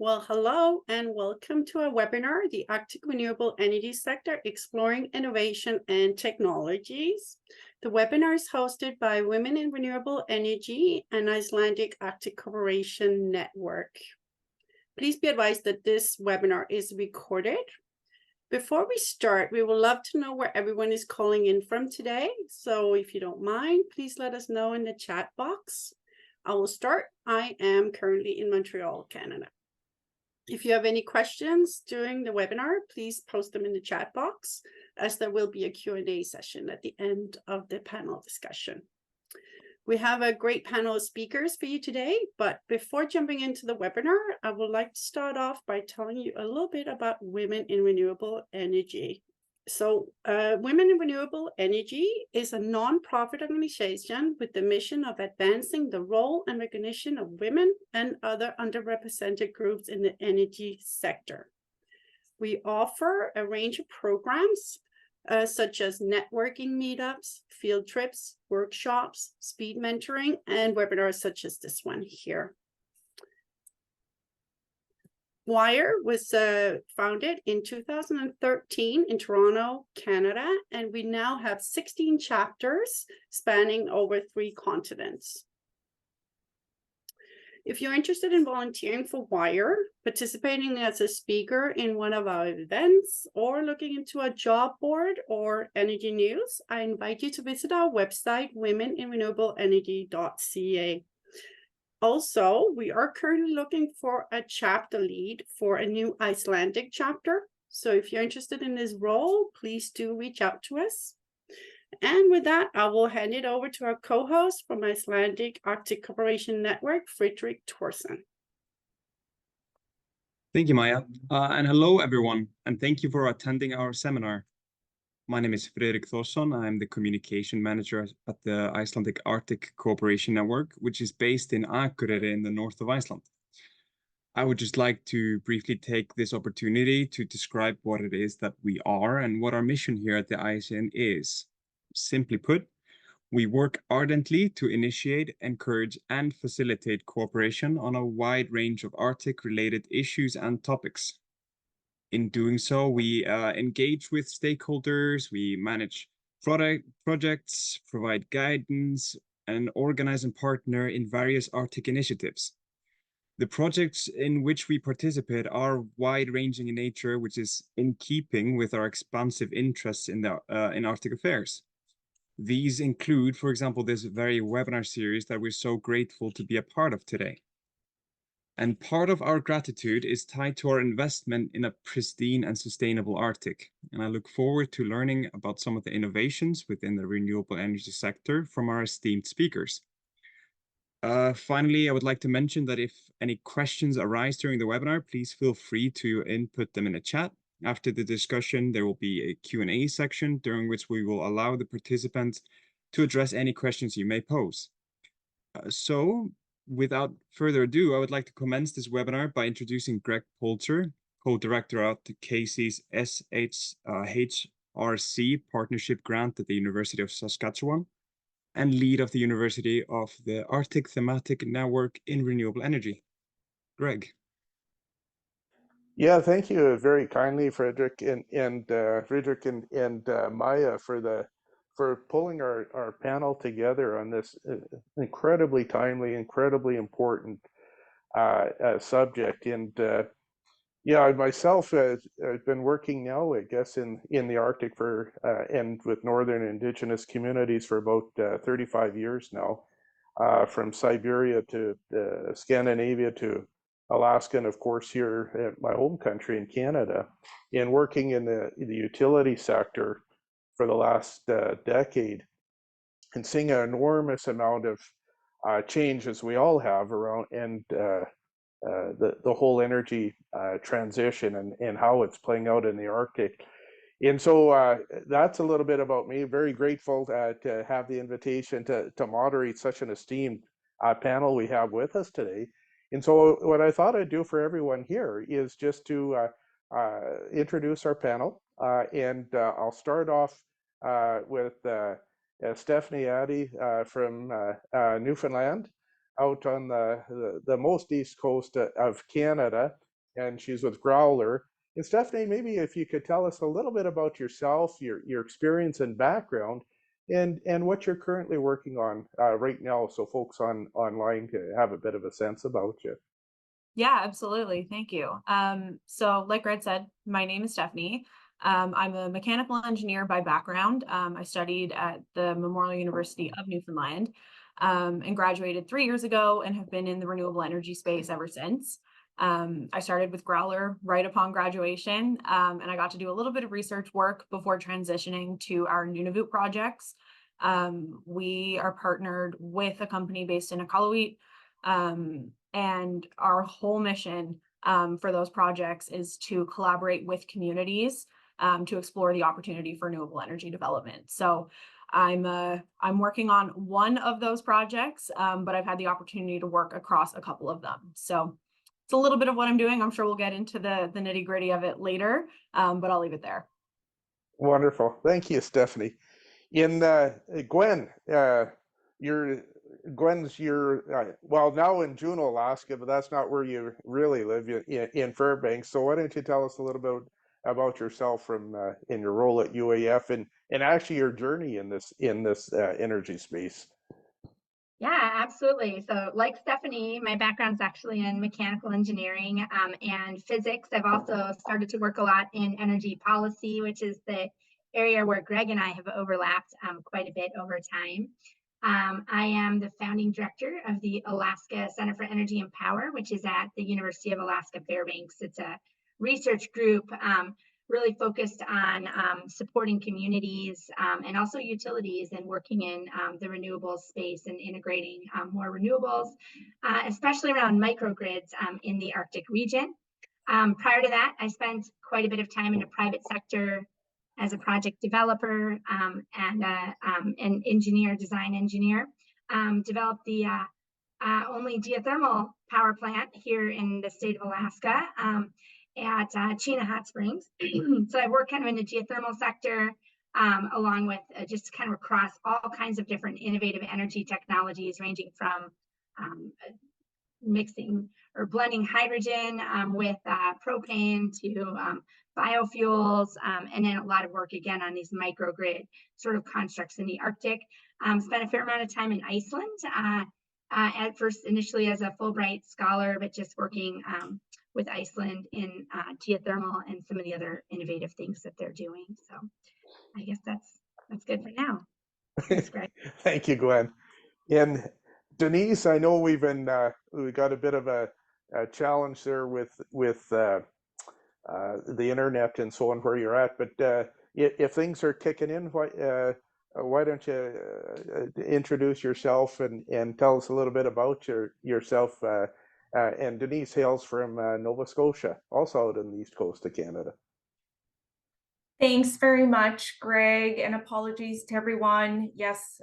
Well, hello and welcome to our webinar, the Arctic Renewable Energy Sector, Exploring Innovation and Technologies. The webinar is hosted by Women in Renewable Energy and Icelandic Arctic Cooperation Network. Please be advised that this webinar is recorded. Before we start, we would love to know where everyone is calling in from today. So if you don't mind, please let us know in the chat box. I will start. I am currently in Montreal, Canada. If you have any questions during the webinar, please post them in the chat box, as there will be a Q&A session at the end of the panel discussion. We have a great panel of speakers for you today, but before jumping into the webinar, I would like to start off by telling you a little bit about women in renewable energy. So Women in Renewable Energy is a nonprofit organization with the mission of advancing the role and recognition of women and other underrepresented groups in the energy sector. We offer a range of programs such as networking meetups, field trips, workshops, speed mentoring, and webinars such as this one here. WIRE was founded in 2013 in Toronto, Canada, and we now have 16 chapters spanning over 3 continents. If you're interested in volunteering for WIRE, participating as a speaker in one of our events, or looking into a job board or energy news, I invite you to visit our website, womeninrenewableenergy.ca. Also, we are currently looking for a chapter lead for a new Icelandic chapter. So if you're interested in this role, please do reach out to us. And with that, I will hand it over to our co-host from Icelandic Arctic Cooperation Network, Fredrik Thorsen. Thank you, Maya. And hello, everyone. And thank you for attending our seminar. My name is Fredrik Thorsen. I'm the communication manager at the Icelandic Arctic Cooperation Network, which is based in Akureyri in the north of Iceland. I would just like to briefly take this opportunity to describe what it is that we are and what our mission here at the ICN is. Simply put, we work ardently to initiate, encourage, and facilitate cooperation on a wide range of Arctic-related issues and topics. In doing so, we engage with stakeholders, we manage projects, provide guidance, and organize and partner in various Arctic initiatives. The projects in which we participate are wide-ranging in nature, which is in keeping with our expansive interests in Arctic affairs. These include, for example, this very webinar series that we're so grateful to be a part of today. And part of our gratitude is tied to our investment in a pristine and sustainable Arctic. And I look forward to learning about some of the innovations within the renewable energy sector from our esteemed speakers. Finally, I would like to mention that if any questions arise during the webinar, please feel free to input them in the chat. After the discussion, there will be a Q&A section during which we will allow the participants to address any questions you may pose. So, without further ado, I would like to commence this webinar by introducing Greg Polter, co-director of the Casey's SHRC Partnership Grant at the University of Saskatchewan, and lead of the University of the Arctic Thematic Network in Renewable Energy. Greg. Yeah, thank you very kindly, Fredrik and Maya for pulling our panel together on this incredibly timely, incredibly important subject. And yeah, myself, I've been working now, I guess, in the Arctic for and with Northern Indigenous communities for about 35 years now, from Siberia to Scandinavia to Alaska, and of course here at my home country in Canada, and working in the utility sector for the last decade, and seeing an enormous amount of change, as we all have, around and the whole energy transition and how it's playing out in the Arctic. And so that's a little bit about me. Very grateful to have the invitation to moderate such an esteemed panel we have with us today. And so what I thought I'd do for everyone here is just to introduce our panel. And I'll start off with Stephanie Addy from Newfoundland, out on the most east coast of Canada. and she's with Growler. And Stephanie, maybe if you could tell us a little bit about yourself, your experience and background, and what you're currently working on right now, so folks online can have a bit of a sense about you. Yeah, absolutely. Thank you. So like Red said, my name is Stephanie. I'm a mechanical engineer by background. I studied at the Memorial University of Newfoundland and graduated 3 years ago and have been in the renewable energy space ever since. I started with Growler right upon graduation, and I got to do a little bit of research work before transitioning to our Nunavut projects. We are partnered with a company based in Iqaluit, and our whole mission for those projects is to collaborate with communities to explore the opportunity for renewable energy development. So I'm working on one of those projects, but I've had the opportunity to work across a couple of them. So it's a little bit of what I'm doing. I'm sure we'll get into the nitty gritty of it later, but I'll leave it there. Wonderful. Thank you, Stephanie. In Gwen, Gwen's well, now in Juneau, Alaska, but that's not where you really live, in Fairbanks. So why don't you tell us a little bit about yourself from in your role at UAF and actually your journey in this energy space. Yeah, absolutely. So like Stephanie, my background's actually in mechanical engineering and physics. I've also started to work a lot in energy policy, which is the area where Greg and I have overlapped quite a bit over time. I am the founding director of the Alaska Center for Energy and Power, which is at the University of Alaska Fairbanks. It's a research group really focused on supporting communities and also utilities and working in the renewables space and integrating more renewables, especially around microgrids in the Arctic region. Prior to that, I spent quite a bit of time in the private sector as a project developer and an engineer, design engineer. Developed the only geothermal power plant here in the state of Alaska at Chena Hot Springs. So I work kind of in the geothermal sector, along with just kind of across all kinds of different innovative energy technologies, ranging from mixing or blending hydrogen with propane to biofuels, and then a lot of work again on these microgrid sort of constructs in the Arctic. Spent a fair amount of time in Iceland, at first initially as a Fulbright scholar, but just working with Iceland in geothermal and some of the other innovative things that they're doing. So I guess that's good for now. Thanks, Greg. Thank you, Gwen. And Denise, I know we got a bit of a challenge there with the internet and so on where you're at, but if things are kicking in, why don't you introduce yourself and tell us a little bit about yourself? And Denise hails from Nova Scotia, also out on the east coast of Canada. Thanks very much, Greg, and apologies to everyone. Yes,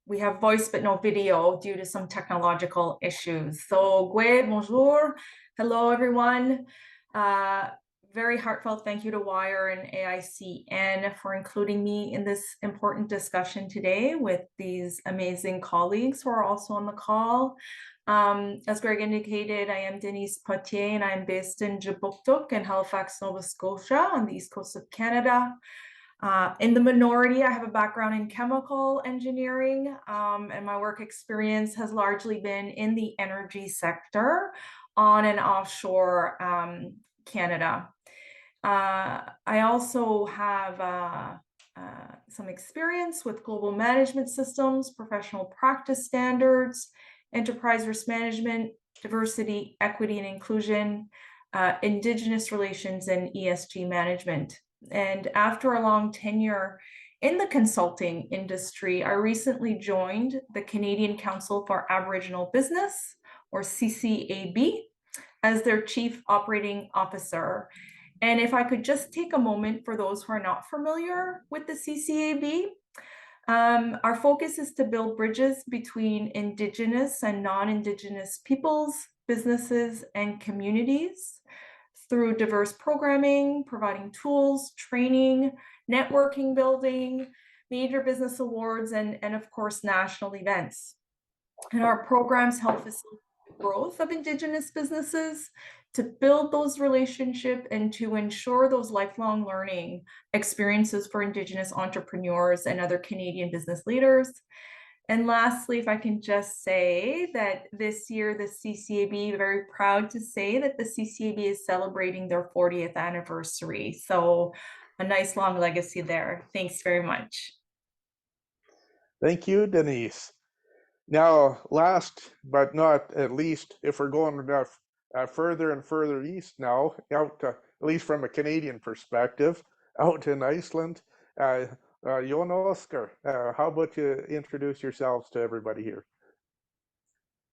we have voice but no video due to some technological issues. So, bonjour. Hello, everyone. Very heartfelt thank you to WIRE and AICN for including me in this important discussion today with these amazing colleagues who are also on the call. As Greg indicated, I am Denise Potier and I'm based in Jabuktuk in Halifax, Nova Scotia on the east coast of Canada. In the minority, I have a background in chemical engineering, and my work experience has largely been in the energy sector on and offshore Canada. I also have some experience with global management systems, professional practice standards, enterprise risk management, diversity, equity and inclusion, Indigenous relations, and ESG management. And after a long tenure in the consulting industry, I recently joined the Canadian Council for Aboriginal Business, or CCAB, as their Chief Operating Officer. And if I could just take a moment for those who are not familiar with the CCAB, our focus is to build bridges between Indigenous and non-Indigenous peoples, businesses, and communities through diverse programming, providing tools, training, networking building, major business awards, and of course, national events. And our programs help facilitate the growth of Indigenous businesses to build those relationships and to ensure those lifelong learning experiences for Indigenous entrepreneurs and other Canadian business leaders. And lastly, if I can just say that this year, the CCAB, very proud to say that the CCAB is celebrating their 40th anniversary. So a nice long legacy there. Thanks very much. Thank you, Denise. Now, last but not at least, if we're going further and further east now, out at least from a Canadian perspective, out in Iceland, Jon Oskar, how about you introduce yourselves to everybody here?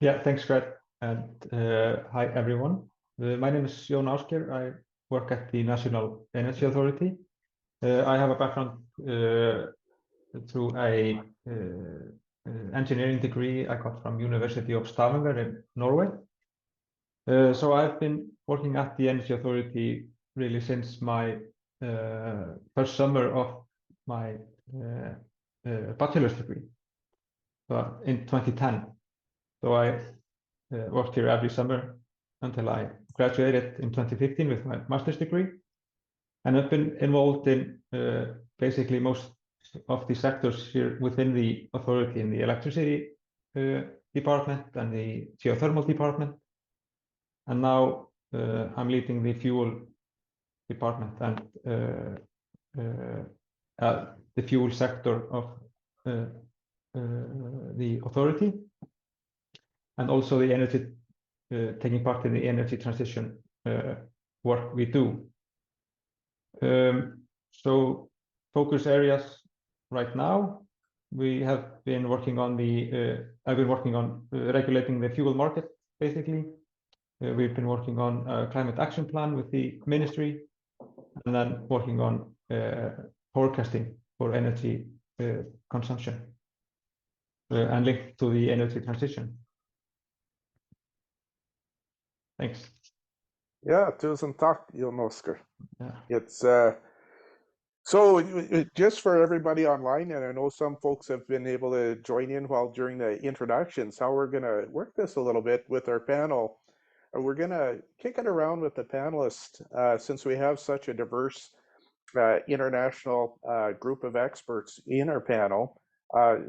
Yeah, thanks, Greg. And hi, everyone. My name is Jon Oskar. I work at the National Energy Authority. I have a background through a engineering degree I got from University of Stavanger in Norway. So I've been working at the Energy Authority really since my first summer of my bachelor's degree, in 2010. So I worked here every summer until I graduated in 2015 with my master's degree. And I've been involved in basically most of the sectors here within the authority, in the electricity department and the geothermal department. And now I'm leading the fuel department and the fuel sector of the authority, and also the energy, taking part in the energy transition work we do. So focus areas right now, we have been working on I've been working on regulating the fuel market, basically. We've been working on a climate action plan with the ministry, and then working on forecasting for energy consumption and linked to the energy transition. Thanks. Yeah, tusen tack, Jon Oskar. Yeah. It's so just for everybody online, and I know some folks have been able to join in during the introductions, how we're going to work this a little bit with our panel. We're going to kick it around with the panelists since we have such a diverse international group of experts in our panel.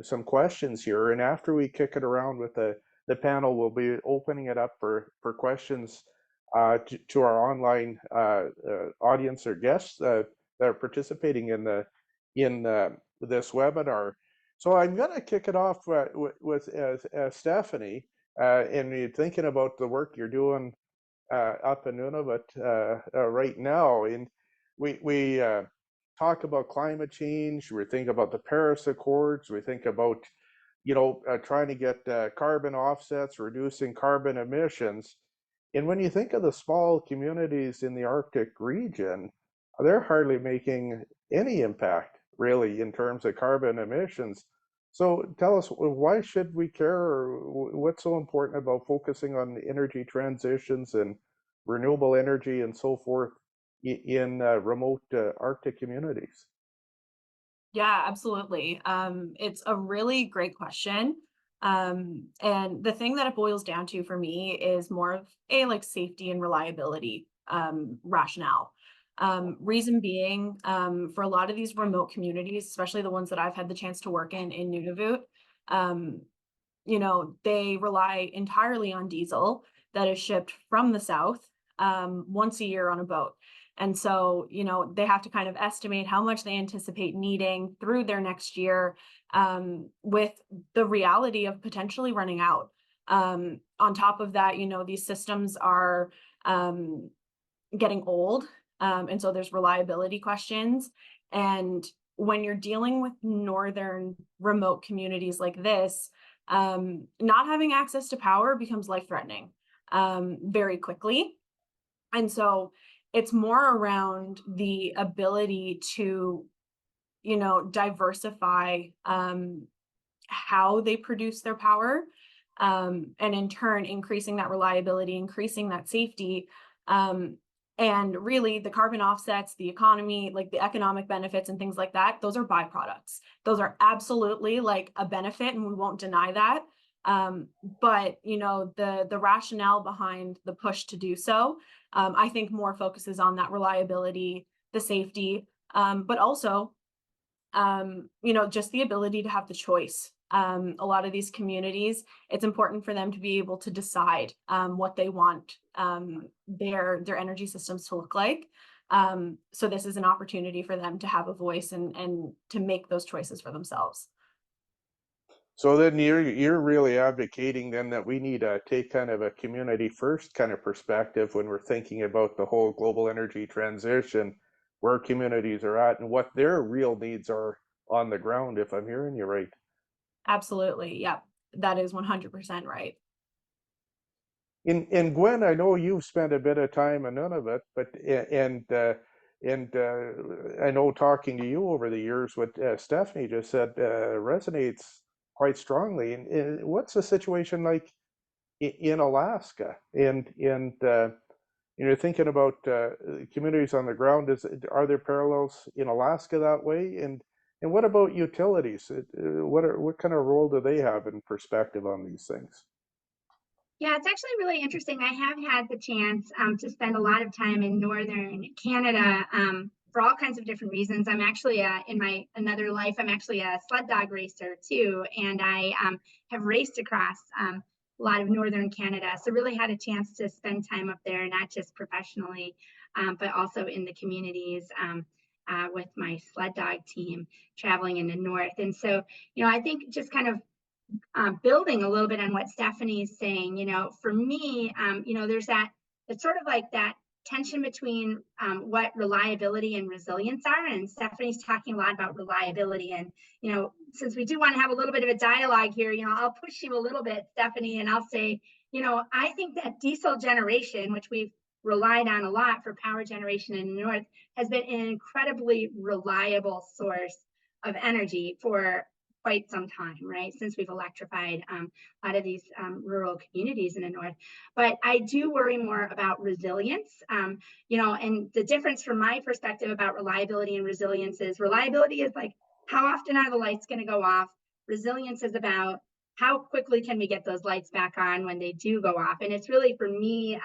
Some questions here, and after we kick it around with the panel, we'll be opening it up for questions to our online audience or guests that are participating in this webinar. So I'm going to kick it off with Stephanie, and you're thinking about the work you're doing up in Nunavut right now. And we talk about climate change. We think about the Paris Accords. We think about trying to get carbon offsets, reducing carbon emissions. And when you think of the small communities in the Arctic region, they're hardly making any impact, really, in terms of carbon emissions. So tell us, why should we care, or what's so important about focusing on energy transitions and renewable energy and so forth in remote Arctic communities? Yeah, absolutely. It's a really great question. And the thing that it boils down to for me is more of a safety and reliability rationale. Reason being, for a lot of these remote communities, especially the ones that I've had the chance to work in Nunavut, they rely entirely on diesel that is shipped from the south once a year on a boat. And so, they have to kind of estimate how much they anticipate needing through their next year, with the reality of potentially running out. On top of that, these systems are getting old. And so there's reliability questions. And when you're dealing with northern remote communities like this, not having access to power becomes life-threatening very quickly. And so it's more around the ability to, diversify how they produce their power, and in turn, increasing that reliability, increasing that safety. And really the carbon offsets, the economy, the economic benefits and things like that, those are byproducts. Those are absolutely a benefit, and we won't deny that. But the rationale behind the push to do so, I think more focuses on that reliability, the safety, but also just the ability to have the choice. A lot of these communities, it's important for them to be able to decide what they want their energy systems to look like. So this is an opportunity for them to have a voice and to make those choices for themselves. So then you're really advocating then that we need to take kind of a community first kind of perspective when we're thinking about the whole global energy transition, where communities are at and what their real needs are on the ground, if I'm hearing you right. Absolutely. Yep. That is 100% right. And Gwen, I know you've spent a bit of time in Nunavut, but I know talking to you over the years, what Stephanie just said resonates quite strongly. And what's the situation like in Alaska? And thinking about communities on the ground, are there parallels in Alaska that way? And what about utilities? What kind of role do they have in perspective on these things? Yeah, it's actually really interesting. I have had the chance to spend a lot of time in northern Canada for all kinds of different reasons. I'm actually in my another life, I'm actually a sled dog racer too, and I have raced across a lot of northern Canada. So really had a chance to spend time up there, not just professionally, but also in the communities with my sled dog team traveling in the north. And so, I think just kind of building a little bit on what Stephanie is saying, for me, there's it's sort of like that tension between what reliability and resilience are. And Stephanie's talking a lot about reliability. And, since we do want to have a little bit of a dialogue here, I'll push you a little bit, Stephanie, and I'll say, I think that diesel generation, which we've relied on a lot for power generation in the north, has been an incredibly reliable source of energy for quite some time, right? Since we've electrified a lot of these rural communities in the north. But I do worry more about resilience, and the difference from my perspective about reliability and resilience is reliability is like, how often are the lights going to go off? Resilience is about how quickly can we get those lights back on when they do go off? And it's really, for me,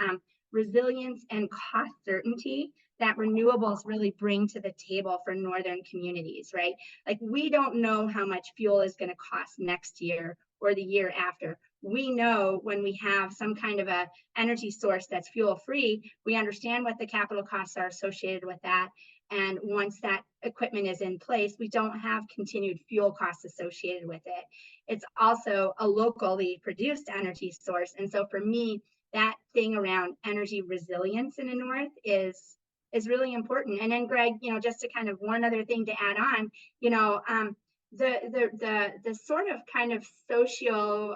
resilience and cost certainty that renewables really bring to the table for northern communities, right? Like, we don't know how much fuel is going to cost next year or the year after. We know when we have some kind of a energy source that's fuel free, we understand what the capital costs are associated with that. And once that equipment is in place, we don't have continued fuel costs associated with it. It's also a locally produced energy source. And so for me, that thing around energy resilience in the north is really important. And then, Greg, just to kind of one other thing to add on, the sort of kind of socio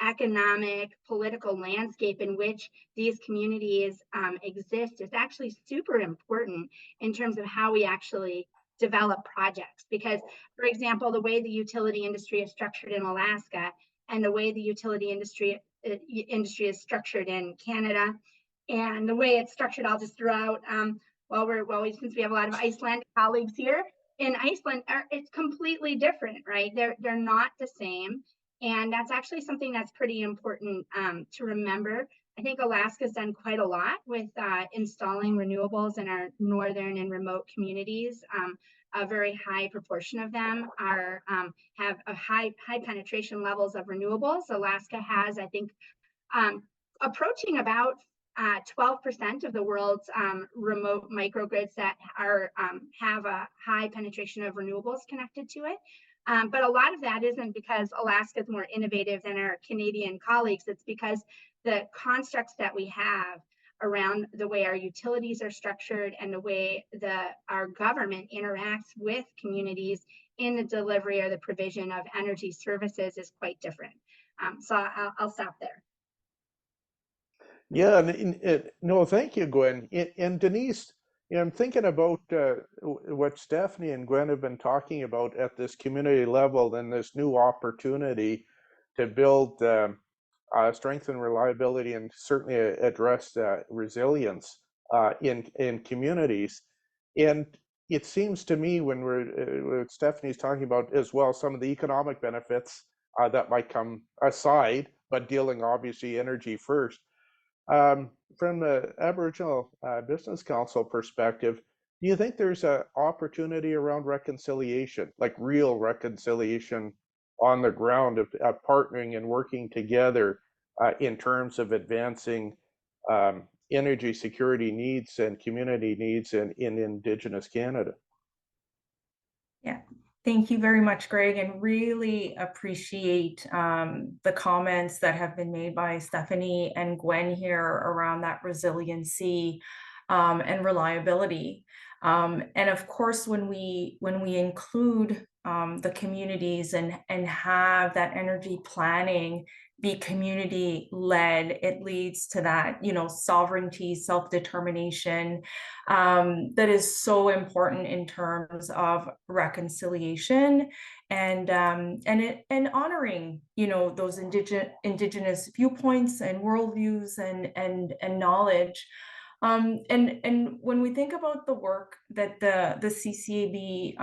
economic political landscape in which these communities exist is actually super important in terms of how we actually develop projects. Because, for example, the way the utility industry is structured in Alaska and the way the utility industry is structured in Canada, and the way it's structured, I'll just throw out, since we have a lot of Icelandic colleagues here, in Iceland, it's completely different, right? They're not the same. And that's actually something that's pretty important to remember. I think Alaska's done quite a lot with installing renewables in our northern and remote communities. A very high proportion of them have a high penetration levels of renewables. Alaska has, I think, approaching about 12% of the world's remote microgrids that have a high penetration of renewables connected to it. But a lot of that isn't because Alaska is more innovative than our Canadian colleagues. It's because the constructs that we have around the way our utilities are structured and the way our government interacts with communities in the delivery or the provision of energy services is quite different. So I'll stop there. Yeah, no, thank you, Gwen. And Denise, I'm thinking about what Stephanie and Gwen have been talking about at this community level and this new opportunity to build strength and reliability and certainly address resilience in communities. And it seems to me when what Stephanie's talking about as well, some of the economic benefits that might come aside, but dealing obviously energy first. From the Aboriginal Business Council perspective, do you think there's an opportunity around reconciliation, like real reconciliation on the ground of partnering and working together in terms of advancing energy security needs and community needs in Indigenous Canada? Yeah, thank you very much, Greg, and really appreciate the comments that have been made by Stephanie and Gwen here around that resiliency and reliability. And of course, when we include the communities and have that energy planning be community led, it leads to that, you know, sovereignty, self-determination that is so important in terms of reconciliation and honoring, you know, those indigenous viewpoints and worldviews and knowledge. And when we think about the work that the CCAB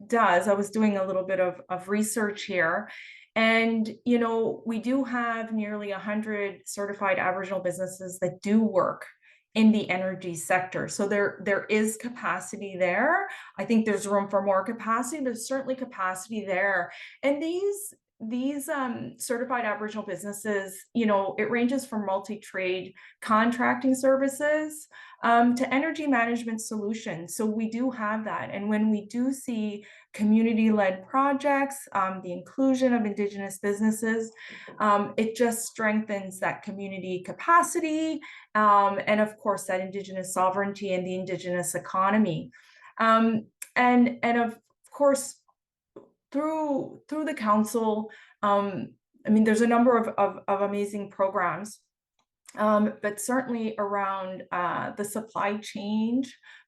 does, I was doing a little bit of research here, and you know, we do have nearly 100 certified Aboriginal businesses that do work in the energy sector. So there is capacity there. I think there's room for more capacity. There's certainly capacity there. And these certified Aboriginal businesses, you know, it ranges from multi-trade contracting services to energy management solutions. So we do have that. And when we do see community-led projects, the inclusion of Indigenous businesses, it just strengthens that community capacity and of course that Indigenous sovereignty and the Indigenous economy. And of course, through the council, I mean, there's a number of amazing programs, but certainly around the supply chain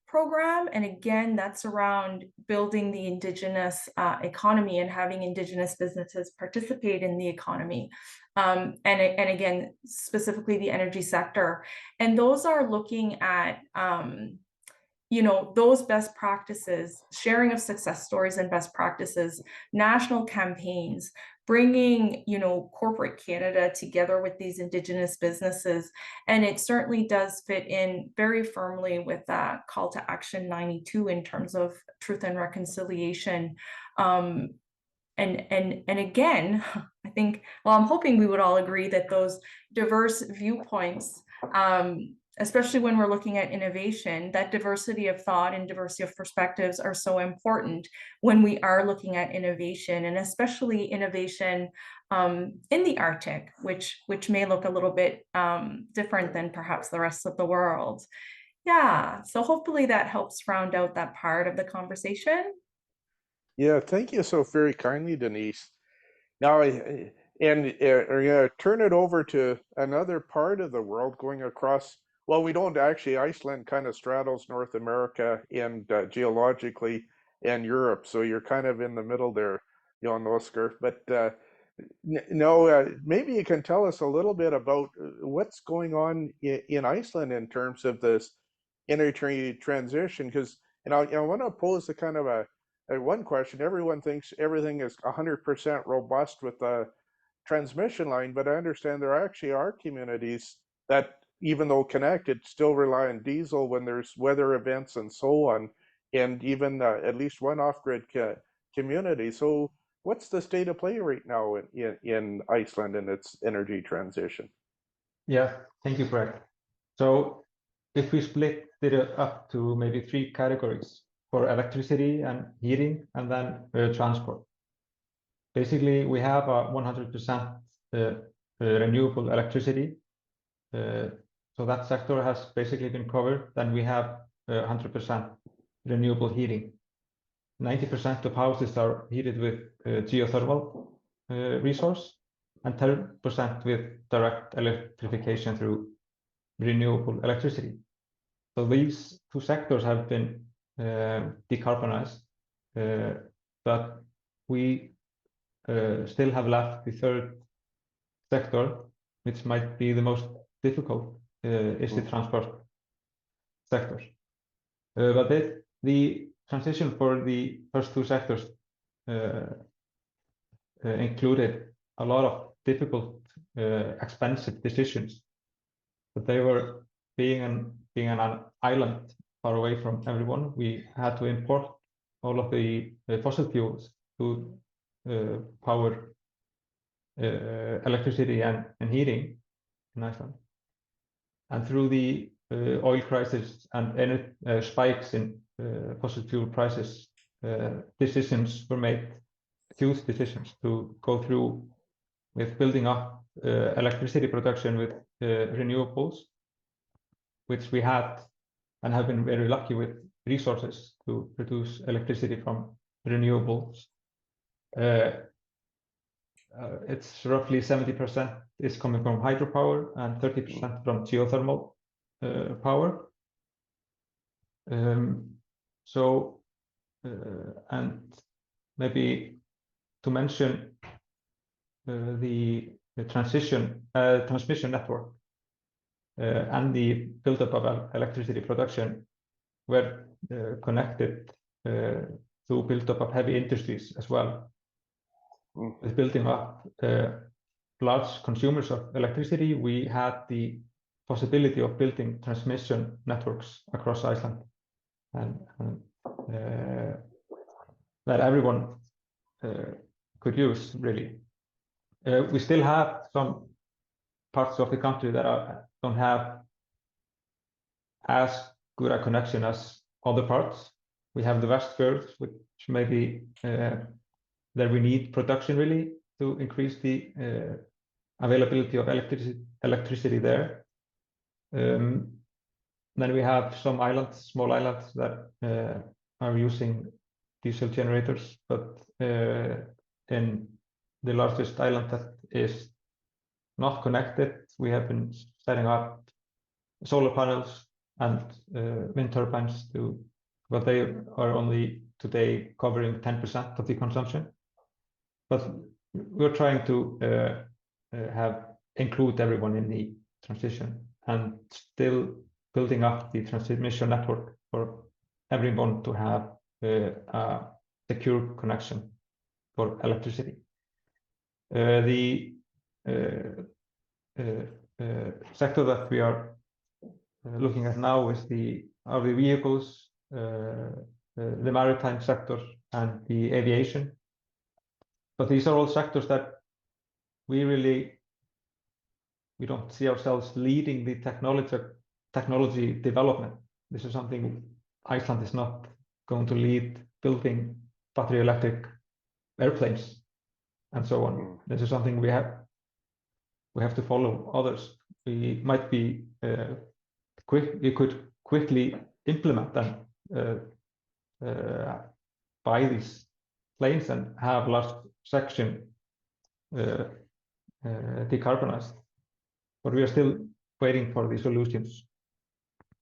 program. And again, that's around building the Indigenous economy and having Indigenous businesses participate in the economy. And again, specifically the energy sector. And those are looking at you know, those best practices, sharing of success stories and best practices, national campaigns, bringing, you know, corporate Canada together with these Indigenous businesses. And it certainly does fit in very firmly with that call to action 92 in terms of truth and reconciliation. And again, I think, well, I'm hoping we would all agree that those diverse viewpoints, especially when we're looking at innovation, that diversity of thought and diversity of perspectives are so important when we are looking at innovation, and especially innovation in the Arctic, which may look a little bit different than perhaps the rest of the world. Yeah, so hopefully that helps round out that part of the conversation. Yeah, thank you so very kindly, Denise. Now, I'm going to turn it over to another part of the world going across. Well, we don't actually, Iceland kind of straddles North America and geologically and Europe. So you're kind of in the middle there, Jon Oskar. But maybe you can tell us a little bit about what's going on in Iceland in terms of this energy transition. Because, I want to pose a kind of a one question. Everyone thinks everything is 100% robust with the transmission line, but I understand there actually are communities that, even though connected, still rely on diesel when there's weather events and so on, and even at least one off-grid community. So what's the state of play right now in Iceland and its energy transition? Yeah, thank you, Greg. So if we split it up to maybe 3 categories for electricity and heating, and then transport. Basically, we have a 100% renewable electricity. So that sector has basically been covered. Then we have 100% renewable heating. 90% of houses are heated with geothermal resource, and 10% with direct electrification through renewable electricity. So these 2 sectors have been decarbonized, but we still have left the 3rd sector, which might be the most difficult, is the transport sector. But the transition for the first 2 sectors included a lot of difficult, expensive decisions. But they were being an island far away from everyone. We had to import all of the fossil fuels to power electricity and heating in Iceland. And through the oil crisis and spikes in fossil fuel prices, decisions were made, huge decisions, to go through with building up electricity production with renewables, which we had and have been very lucky with resources to produce electricity from renewables. It's roughly 70% is coming from hydropower and 30% from geothermal power. And maybe to mention the transmission network and the buildup of electricity production were connected to buildup of heavy industries as well. With building up large consumers of electricity, we had the possibility of building transmission networks across Iceland, and that everyone could use, really. We still have some parts of the country that don't have as good a connection as other parts. We have the West Firth, which maybe that we need production really to increase the availability of electricity there. Then we have some islands, small islands, that are using diesel generators, but in the largest island that is not connected, we have been setting up solar panels and wind turbines, but they are only today covering 10% of the consumption. But we're trying to include everyone in the transition and still building up the transmission network for everyone to have a secure connection for electricity. The sector that we are looking at now is the RV vehicles, the maritime sector, and the aviation. But these are all sectors that we don't see ourselves leading the technology development. This is something Iceland is not going to lead, building battery electric airplanes and so on. This is something we have to follow others. We might be we could quickly implement and buy these planes and have large section decarbonized, but we are still waiting for the solutions,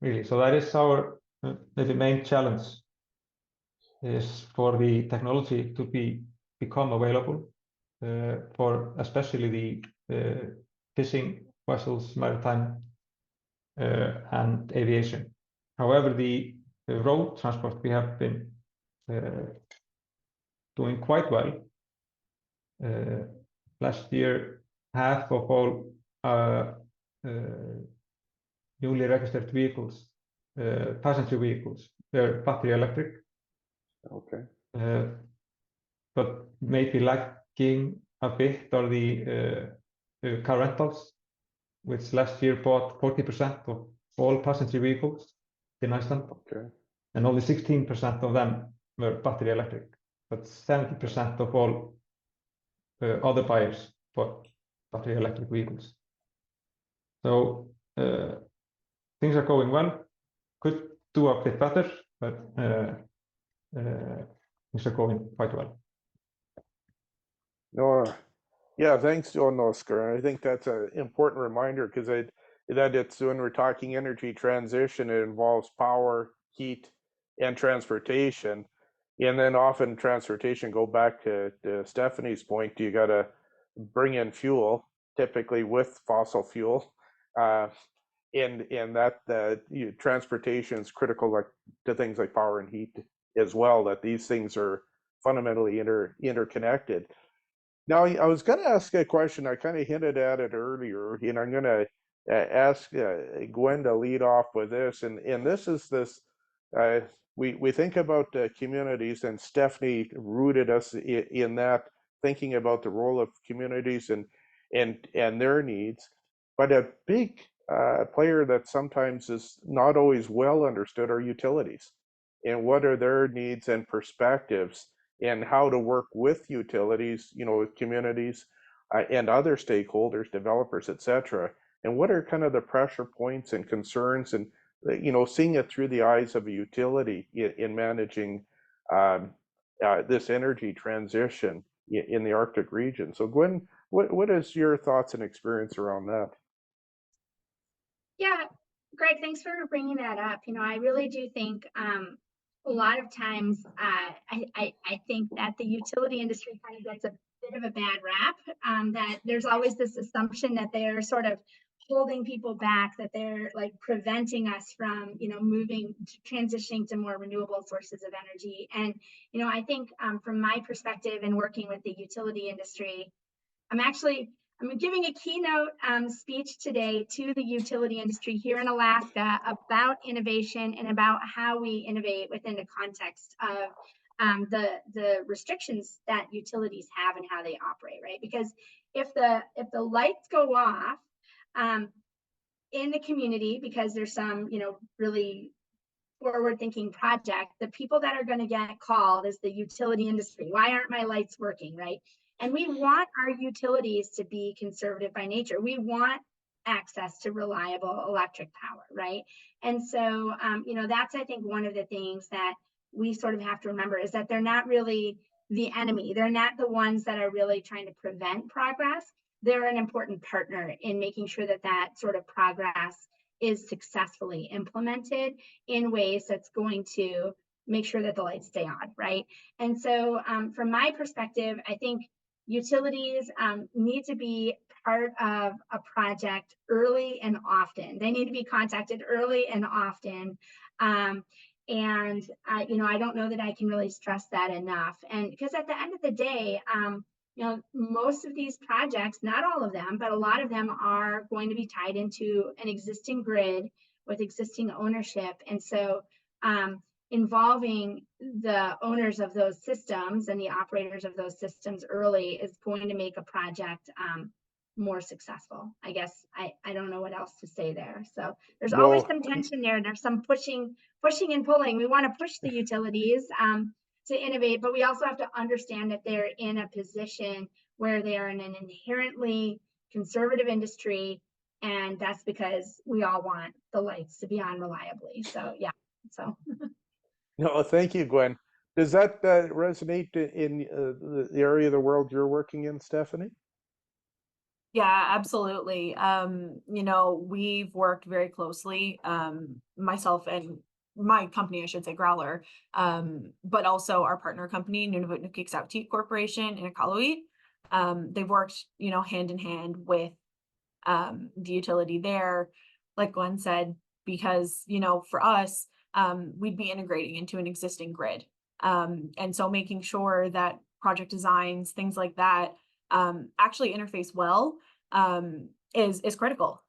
really. So that is our maybe main challenge, is for the technology to become available for especially the fishing vessels, maritime, and aviation. However, the road transport, we have been doing quite well. Last year, half of all newly registered vehicles, passenger vehicles, they're battery electric. Okay. But maybe lacking a bit are the car rentals, which last year bought 40% of all passenger vehicles in Iceland. Okay. And only 16% of them were battery electric, but 70% of all other buyers bought battery electric vehicles. So things are going well. Could do a bit better, but things are going quite well. No, yeah, thanks, John Oscar. I think that's an important reminder, because that it's when we're talking energy transition, it involves power, heat, and transportation. And then often transportation, go back to Stephanie's point, you got to bring in fuel, typically with fossil fuel. And that transportation is critical to things like power and heat as well, that these things are fundamentally interconnected. Now, I was going to ask a question. I kind of hinted at it earlier, and I'm going to ask Gwen to lead off with this. And this is this. We think about communities, and Stephanie rooted us in that, thinking about the role of communities and their needs. But a big player that sometimes is not always well understood are utilities, and what are their needs and perspectives, and how to work with utilities, with communities and other stakeholders, developers, etc. And what are kind of the pressure points and concerns, and seeing it through the eyes of a utility in managing this energy transition in the Arctic region. So Gwen, what is your thoughts and experience around that? Yeah, Greg, thanks for bringing that up. I really do think a lot of times I think that the utility industry kind of gets a bit of a bad rap, that there's always this assumption that they're sort of holding people back, that they're like preventing us from, transitioning to more renewable sources of energy. And, I think from my perspective in working with the utility industry, I'm giving a keynote speech today to the utility industry here in Alaska about innovation and about how we innovate within the context of the restrictions that utilities have and how they operate, right? Because if the lights go off in the community because there's some, really forward-thinking project, the people that are going to get called is the utility industry. Why aren't my lights working, right? And we want our utilities to be conservative by nature. We want access to reliable electric power, right? And so, that's, I think, one of the things that we sort of have to remember is that they're not really the enemy. They're not the ones that are really trying to prevent progress. They're an important partner in making sure that that sort of progress is successfully implemented in ways that's going to make sure that the lights stay on, right? And so from my perspective, I think utilities need to be part of a project early and often. They need to be contacted early and often. And I don't know that I can really stress that enough. And because at the end of the day, most of these projects, not all of them, but a lot of them are going to be tied into an existing grid with existing ownership. And so involving the owners of those systems and the operators of those systems early is going to make a project more successful. I guess I don't know what else to say there. So there's always some tension there. There's some pushing and pulling. We want to push the utilities to innovate, but we also have to understand that they're in a position where they are in an inherently conservative industry, and that's because we all want the lights to be on reliably. So yeah, so. No, thank you, Gwen. Does that resonate in the area of the world you're working in, Stephanie? Yeah, absolutely. We've worked very closely, myself and my company, I should say, Growler, but also our partner company, Nunavut Nukiksavtik Corporation in Iqaluit. They've worked, hand in hand with the utility there, like Glenn said, because, for us, we'd be integrating into an existing grid. And so making sure that project designs, things like that, actually interface well is critical.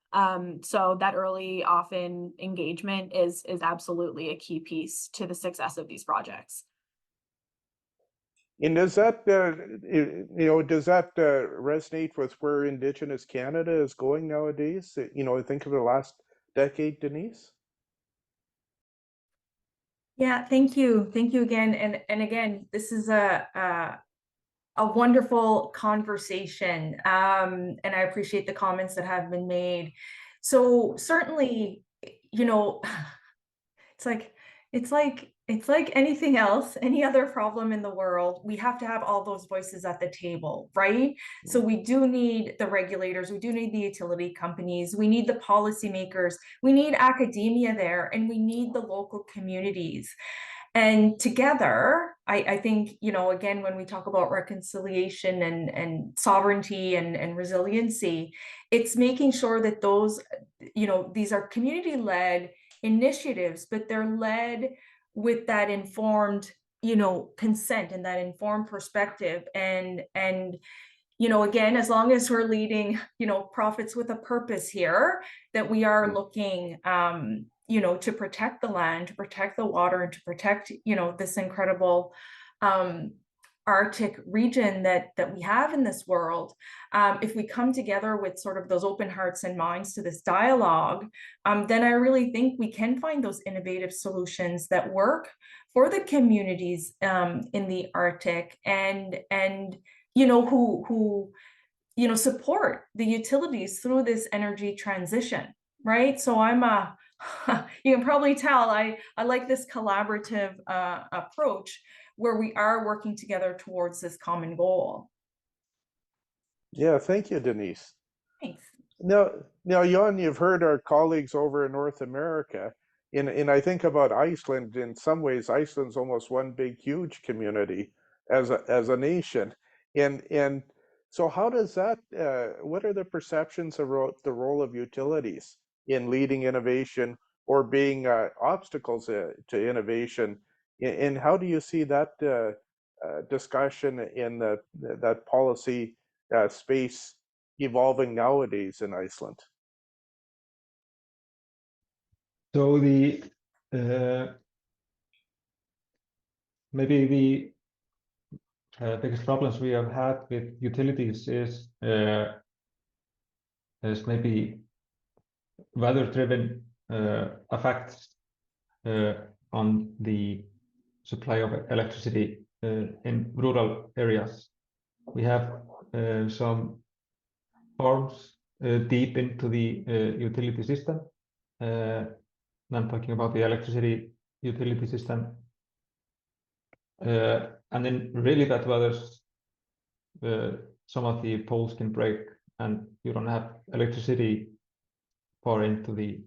So that early, often engagement is absolutely a key piece to the success of these projects. And does that resonate with where Indigenous Canada is going nowadays? Think of the last decade, Denise. Yeah, thank you again, and again, this is a wonderful conversation, and I appreciate the comments that have been made. So certainly, it's like anything else, any other problem in the world, we have to have all those voices at the table, right? So we do need the regulators, we do need the utility companies, we need the policymakers, we need academia there, and we need the local communities. And together, I think, again, when we talk about reconciliation and sovereignty and resiliency, it's making sure that those, these are community-led initiatives, but they're led with that informed, consent and that informed perspective. And you know, again, as long as we're leading, you know, profits with a purpose here, that we are looking, you know, to protect the land, to protect the water, and to protect, you know, this incredible Arctic region that we have in this world. If we come together with sort of those open hearts and minds to this dialogue, then I really think we can find those innovative solutions that work for the communities in the Arctic, and you know, who you know, support the utilities through this energy transition, right? So I'm a you can probably tell I like this collaborative approach where we are working together towards this common goal. Yeah, thank you, Denise. Thanks. Now, Jan, you've heard our colleagues over in North America, and I think about Iceland. In some ways, Iceland's almost one big, huge community as a nation, and so how does that? What are the perceptions about the role of utilities in leading innovation or being obstacles to innovation? And how do you see that discussion in that policy space evolving nowadays in Iceland? So the maybe the biggest problems we have had with utilities is maybe weather-driven effects on the supply of electricity in rural areas. We have some farms deep into the utility system. I'm talking about the electricity utility system. And in really bad weather, some of the poles can break and you don't have electricity far into the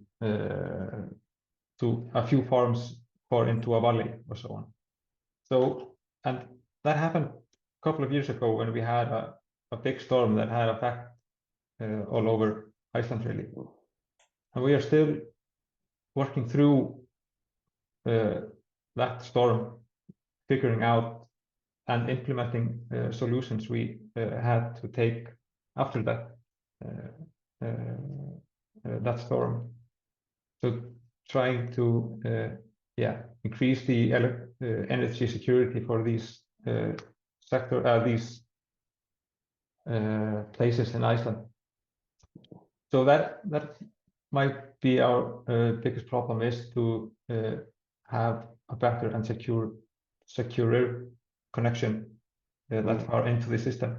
to a few farms far into a valley or so on. So, and that happened a couple of years ago when we had a big storm that had effect all over Iceland, really. And we are still working through that storm, figuring out and implementing solutions we had to take after that that storm. So trying to increase the energy security for these these places in Iceland. So that might be our biggest problem, is to have a better and securer connection that far into the system.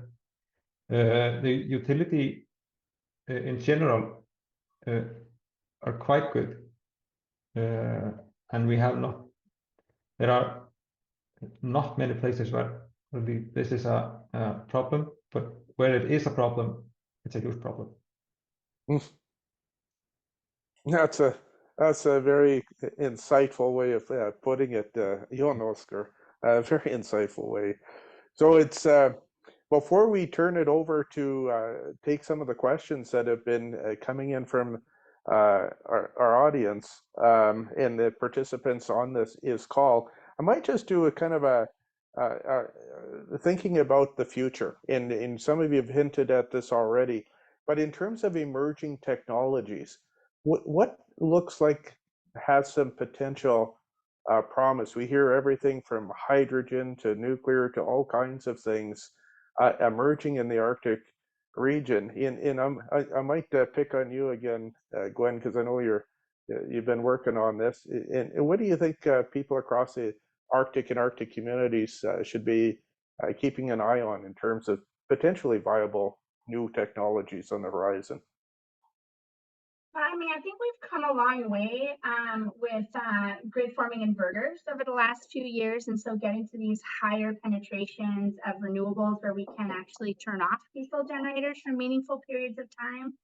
The utility in general are quite good, and we have not. There are not many places where this is a problem, but where it is a problem, it's a huge problem. That's a very insightful way of putting it, Jon Oskar. A very insightful way. So it's before we turn it over to take some of the questions that have been coming in from our audience and the participants on this call, I might just do a kind of a thinking about the future. And some of you have hinted at this already, but in terms of emerging technologies, what looks like has some potential promise? We hear everything from hydrogen to nuclear to all kinds of things emerging in the Arctic region. And I might pick on you again, Gwen, because I know you've been working on this. And what do you think people across the Arctic and Arctic communities should be keeping an eye on in terms of potentially viable new technologies on the horizon? I mean, I think we've come a long way with grid forming inverters over the last few years. And so getting to these higher penetrations of renewables where we can actually turn off diesel generators for meaningful periods of time.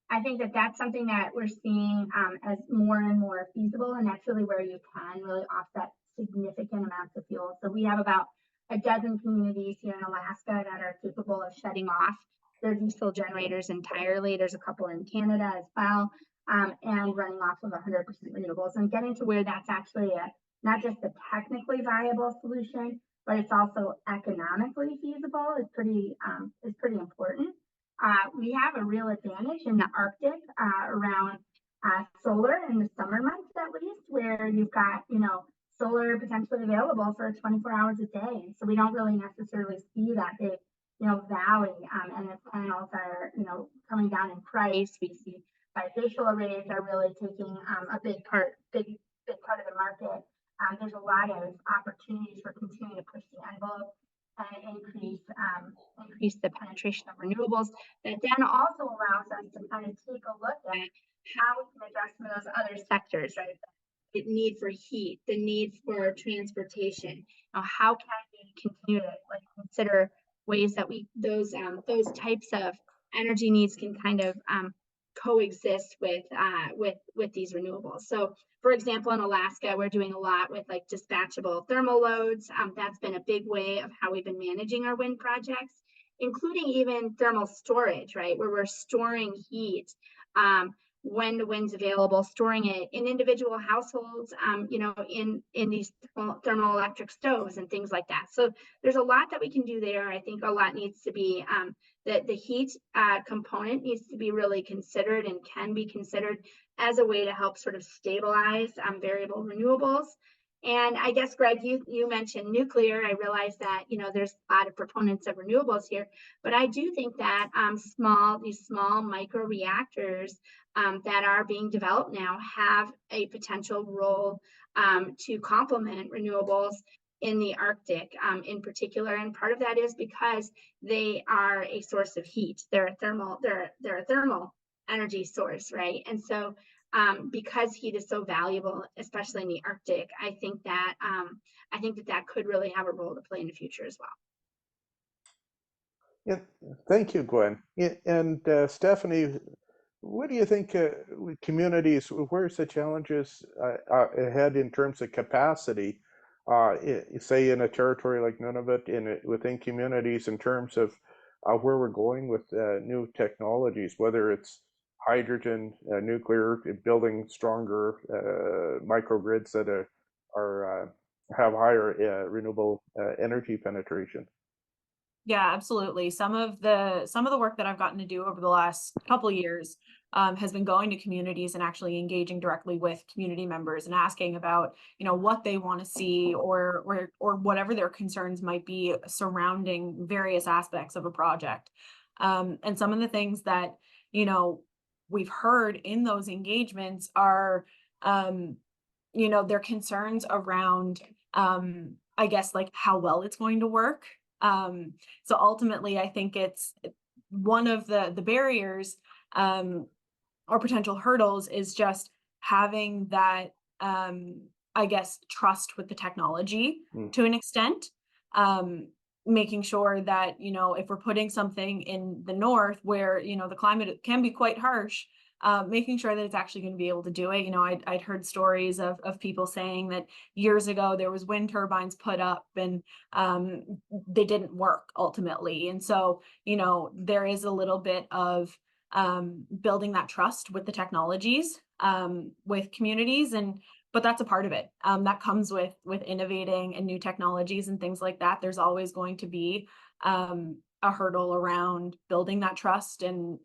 I think that that's something that we're seeing as more and more feasible. And that's really where you can really offset significant amounts of fuel. So we have about a dozen communities here in Alaska that are capable of shutting off their diesel generators entirely. There's a couple in Canada as well, and running off of 100% renewables, and getting to where that's actually not just a technically viable solution, but it's also economically feasible is pretty important. We have a real advantage in the Arctic around solar in the summer months, at least, where you've got, solar potentially available for 24 hours a day. And so we don't really necessarily see that big, valley, and the panels are, coming down in price. We see bifacial arrays are really taking a big part of the market. There's a lot of opportunities for continuing to push the envelope and increase the penetration of renewables. That then also allows us to kind of take a look at how we can address some of those other sectors, right? The need for heat, the need for transportation. How can we continue to consider ways that those types of energy needs can kind of coexist with these renewables. So, for example, in Alaska, we're doing a lot with dispatchable thermal loads. That's been a big way of how we've been managing our wind projects, including even thermal storage, right, where we're storing heat when the wind's available, storing it in individual households, in these thermoelectric stoves and things like that. So there's a lot that we can do there. I think a lot needs to be, the heat component needs to be really considered and can be considered as a way to help sort of stabilize variable renewables. And I guess, Greg, you mentioned nuclear. I realize that, there's a lot of proponents of renewables here, but I do think that these small micro reactors that are being developed now have a potential role to complement renewables in the Arctic in particular. And part of that is because they are a source of heat. They're a thermal energy source, right? And so because heat is so valuable, especially in the Arctic, I think that could really have a role to play in the future as well. Yeah, thank you, Gwen. Yeah, and Stephanie, what do you think with communities, where's the challenges ahead in terms of capacity, say in a territory like Nunavut, within communities, in terms of where we're going with new technologies, whether it's hydrogen, nuclear, building stronger microgrids that have higher renewable energy penetration? Yeah, absolutely. Some of the work that I've gotten to do over the last couple of years has been going to communities and actually engaging directly with community members and asking about, what they want to see or whatever their concerns might be surrounding various aspects of a project. And some of the things that, we've heard in those engagements are, their concerns around, I guess, how well it's going to work. So ultimately, I think it's one of the barriers or potential hurdles is just having that, I guess, trust with the technology to an extent, making sure that, if we're putting something in the north where, the climate can be quite harsh, making sure that it's actually going to be able to do it. I'd heard stories of people saying that years ago there was wind turbines put up and they didn't work ultimately. And so, there is a little bit of building that trust with the technologies with communities, but that's a part of it. That comes with innovating and new technologies and things like that. There's always going to be a hurdle around building that trust and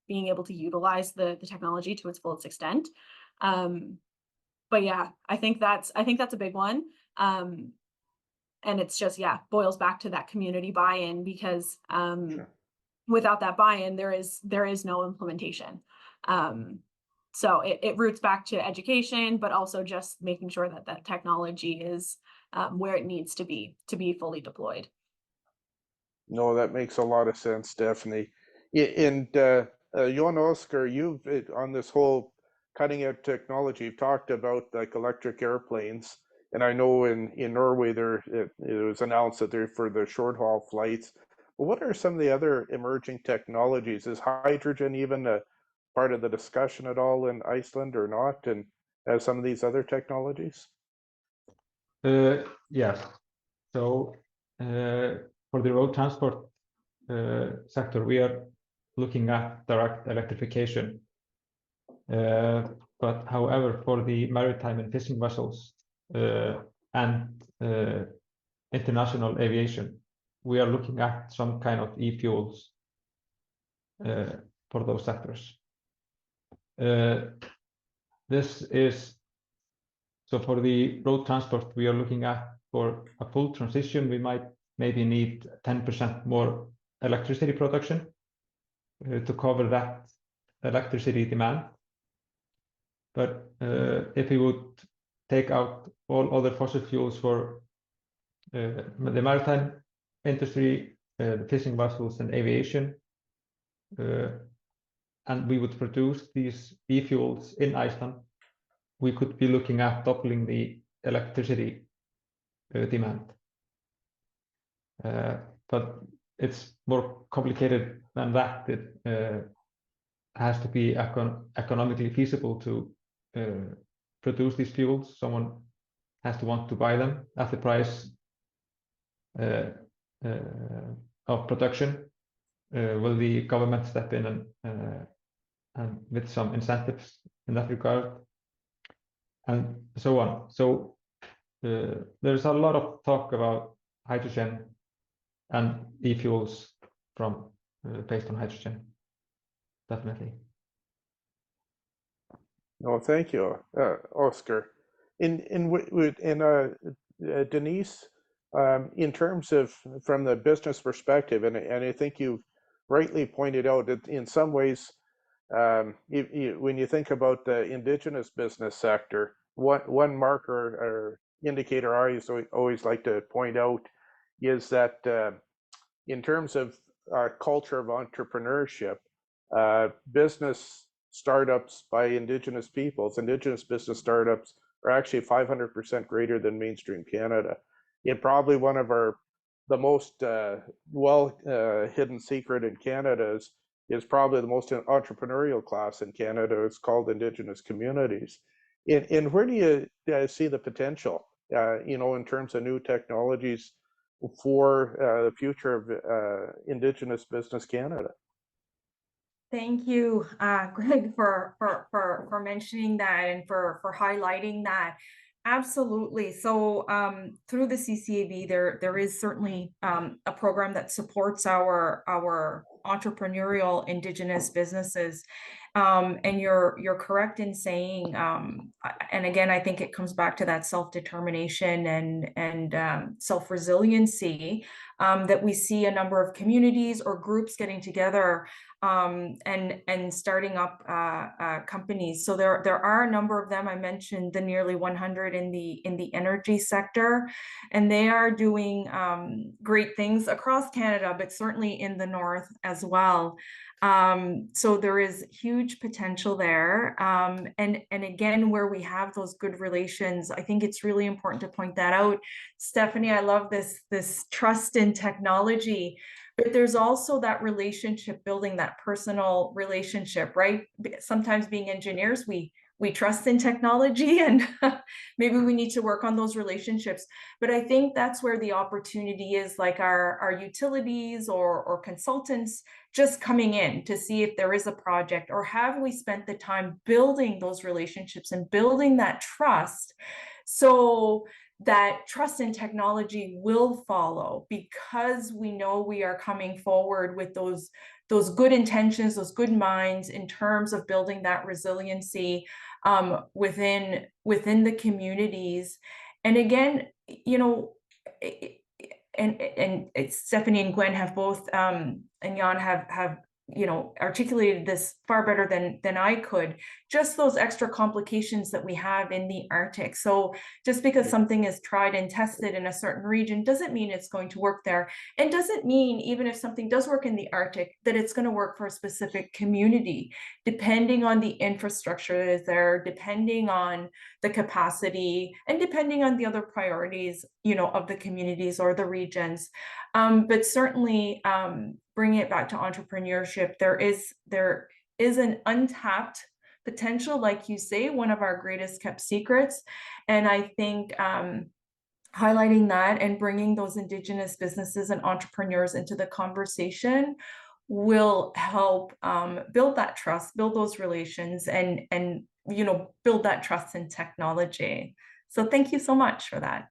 being able to utilize the technology to its fullest extent. But yeah, I think that's a big one. And it's just, boils back to that community buy-in, because Sure. Without that buy-in, there is no implementation. So it roots back to education, but also just making sure that that technology is where it needs to be fully deployed. No, that makes a lot of sense, Stephanie. And Jon Oskar, you've on this whole cutting edge technology, you've talked about like electric airplanes, and I know in Norway it was announced that they're for the short haul flights. But what are some of the other emerging technologies? Is hydrogen even a part of the discussion at all in Iceland or not? And as some of these other technologies? Yes. So for the road transport sector, we are looking at direct electrification. But however, for the maritime and fishing vessels and international aviation, we are looking at some kind of e-fuels for those sectors. This is so for the road transport we are looking at. For a full transition, we might maybe need 10% more electricity production to cover that electricity demand. But if we would take out all other fossil fuels for the maritime industry, the fishing vessels and aviation, and we would produce these e-fuels in Iceland, we could be looking at doubling the electricity demand. But it's more complicated than that. It has to be economically feasible to produce these fuels. Someone has to want to buy them at the price of production. Will the government step in and with some incentives in that regard, and so on? So there's a lot of talk about hydrogen and e-fuels from based on hydrogen, definitely. No, thank you, Oscar. Denise, in terms of from the business perspective, and I think you rightly pointed out that in some ways, when you think about the indigenous business sector, one marker or indicator I always like to point out is that in terms of our culture of entrepreneurship, business startups by indigenous peoples, indigenous business startups are actually 500% greater than mainstream Canada. And probably one of the most hidden secret in Canada is probably the most entrepreneurial class in Canada. It's called indigenous communities. And where do you see the potential, in terms of new technologies for the future of Indigenous Business Canada? Thank you, Greg, for mentioning that and for highlighting that. Absolutely. So through the CCAB, there is certainly a program that supports our entrepreneurial Indigenous businesses. And you're correct in saying, and again, I think it comes back to that self-determination and self-resiliency, that we see a number of communities or groups getting together and starting up companies. So there are a number of them. I mentioned the nearly 100 in the energy sector, and they are doing great things across Canada, but certainly in the north as well. So there is huge potential there. And again, where we have those good relations, I think it's really important to point that out. Stephanie, I love this trust in technology, but there's also that relationship building, that personal relationship, right? Sometimes being engineers, we trust in technology, and maybe we need to work on those relationships. But I think that's where the opportunity is, like our utilities or consultants just coming in to see if there is a project, or have we spent the time building those relationships and building that trust, so that trust in technology will follow, because we know we are coming forward with those good intentions, those good minds in terms of building that resiliency within the communities. And again, and Stephanie and Gwen have both and Jan have articulated this far better than I could, just those extra complications that we have in the Arctic. So just because something is tried and tested in a certain region doesn't mean it's going to work there, and doesn't mean, even if something does work in the Arctic, that it's going to work for a specific community, depending on the infrastructure that is there, depending on the capacity, and depending on the other priorities, of the communities or the regions. But certainly, bringing it back to entrepreneurship, there is an untapped potential, like you say, one of our greatest kept secrets. And I think highlighting that and bringing those Indigenous businesses and entrepreneurs into the conversation will help build that trust, build those relations, and build that trust in technology. So thank you so much for that.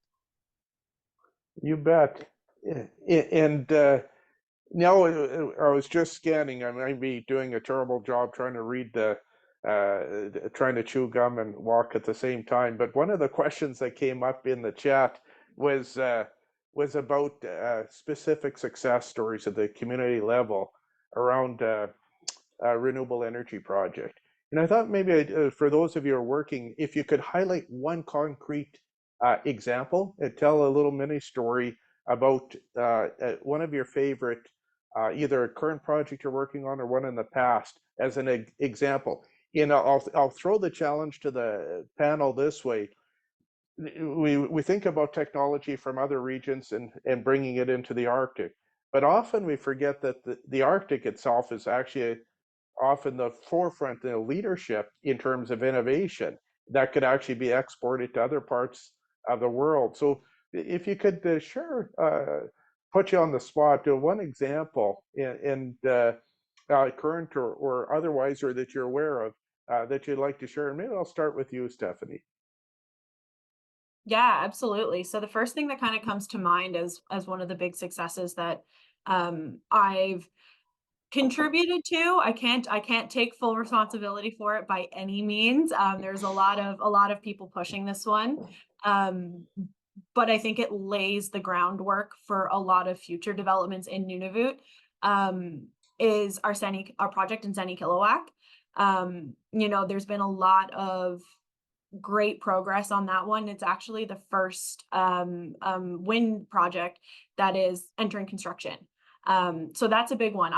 You bet. And now I was just scanning. I might be doing a terrible job trying to read trying to chew gum and walk at the same time. But one of the questions that came up in the chat was about specific success stories at the community level around renewable energy project. And I thought maybe for those of you who are working, if you could highlight one concrete example and tell a little mini story about one of your favorite, either a current project you're working on or one in the past as an example. I'll throw the challenge to the panel this way. We think about technology from other regions and bringing it into the Arctic, but often we forget that the Arctic itself is actually often the forefront, the leadership in terms of innovation that could actually be exported to other parts of the world. So if you could put you on the spot, do one example in current or otherwise, or that you're aware of that you'd like to share. And maybe I'll start with you, Stephanie. Yeah, absolutely. So the first thing that kind of comes to mind as one of the big successes that I've contributed to. I can't take full responsibility for it by any means. There's a lot of people pushing this one. But I think it lays the groundwork for a lot of future developments in Nunavut. Is our project in Seni-Kilowak. There's been a lot of great progress on that one. It's actually the first wind project that is entering construction. So that's a big one.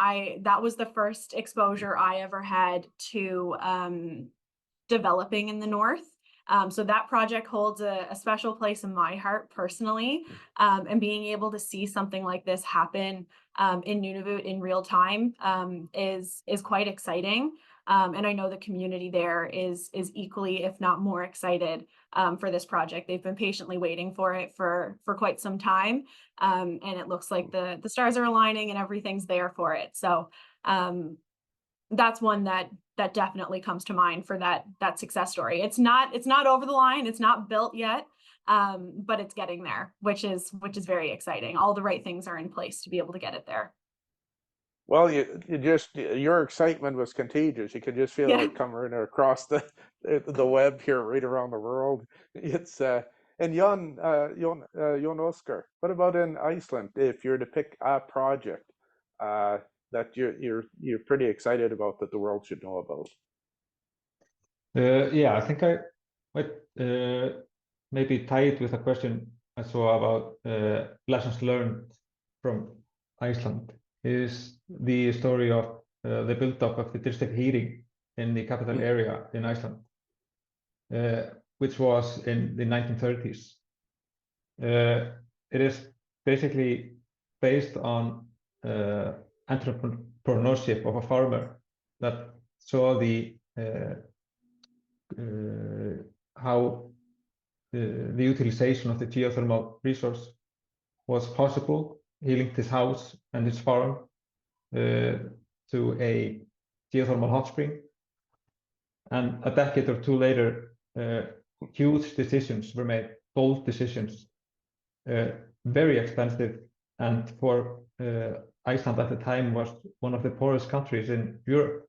That was the first exposure I ever had to developing in the north. So that project holds a special place in my heart personally. And being able to see something like this happen in Nunavut in real time is quite exciting. And I know the community there is equally, if not more excited for this project. They've been patiently waiting for it for quite some time. And it looks like the stars are aligning and everything's there for it. So that's one that definitely comes to mind for that success story. It's not over the line. It's not built yet, but it's getting there, which is very exciting. All the right things are in place to be able to get it there. Well, your excitement was contagious. You could just feel it coming across the web here, right around the world. It's and Jon Oskar, what about in Iceland? If you're to pick a project that you're pretty excited about that the world should know about. Yeah, I think I might maybe tie it with a question I saw about lessons learned from Iceland. Is the story of the build-up of the district heating in the capital area in Iceland, which was in the 1930s. It is basically based on entrepreneurship of a farmer that saw how the utilization of the geothermal resource was possible. He linked his house and his farm to a geothermal hot spring. And a decade or two later, huge decisions were made, bold decisions, very expensive. And for Iceland at the time was one of the poorest countries in Europe.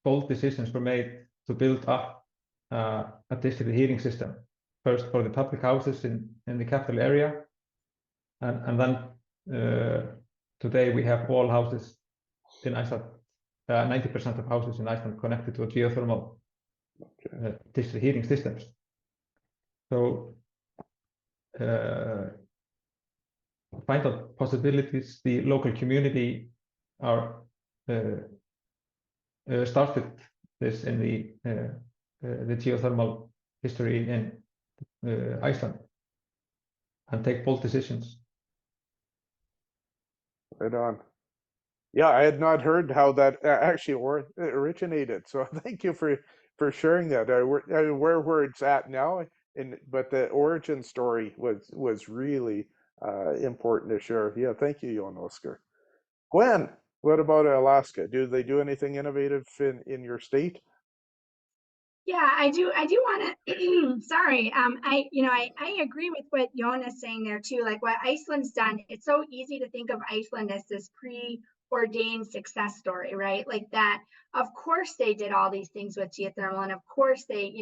Bold decisions were made to build up a district heating system, first for the public houses in the capital area, and then today we have all houses in Iceland, 90% of houses in Iceland connected to a geothermal district heating systems. So find out possibilities. The local community are started this in the geothermal history in Iceland, and take bold decisions. Right on. Yeah, I had not heard how that actually originated. So thank you for sharing that. Where it's at now, but the origin story was really important to share. Yeah, thank you, Jon Oskar. Gwen, what about Alaska? Do they do anything innovative in your state? Yeah, I do want to, sorry, I agree with what Jonas saying there too, like what Iceland's done. It's so easy to think of Iceland as this preordained success story, right? Like that, of course they did all these things with geothermal, and of course they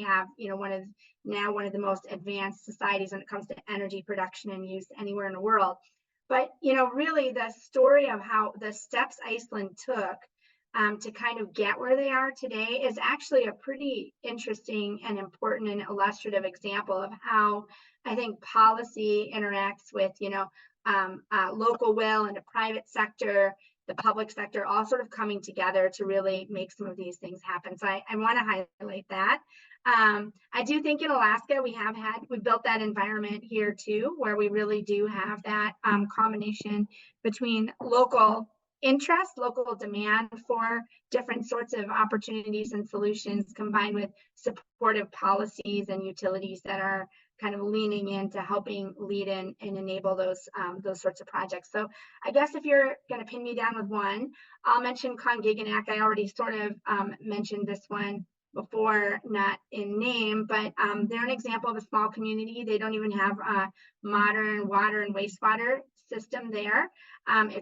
have, one of the most advanced societies when it comes to energy production and use anywhere in the world. But, really the story of how the steps Iceland took to kind of get where they are today is actually a pretty interesting and important and illustrative example of how I think policy interacts with, local will and the private sector, the public sector, all sort of coming together to really make some of these things happen. So I want to highlight that. I do think in Alaska, we built that environment here too, where we really do have that combination between local interest, local demand for different sorts of opportunities and solutions, combined with supportive policies and utilities that are kind of leaning into helping lead in and enable those sorts of projects. So I guess if you're going to pin me down with one, I'll mention Congiganak. I already sort of mentioned this one before, not in name, but they're an example of a small community. They don't even have a modern water and wastewater system there.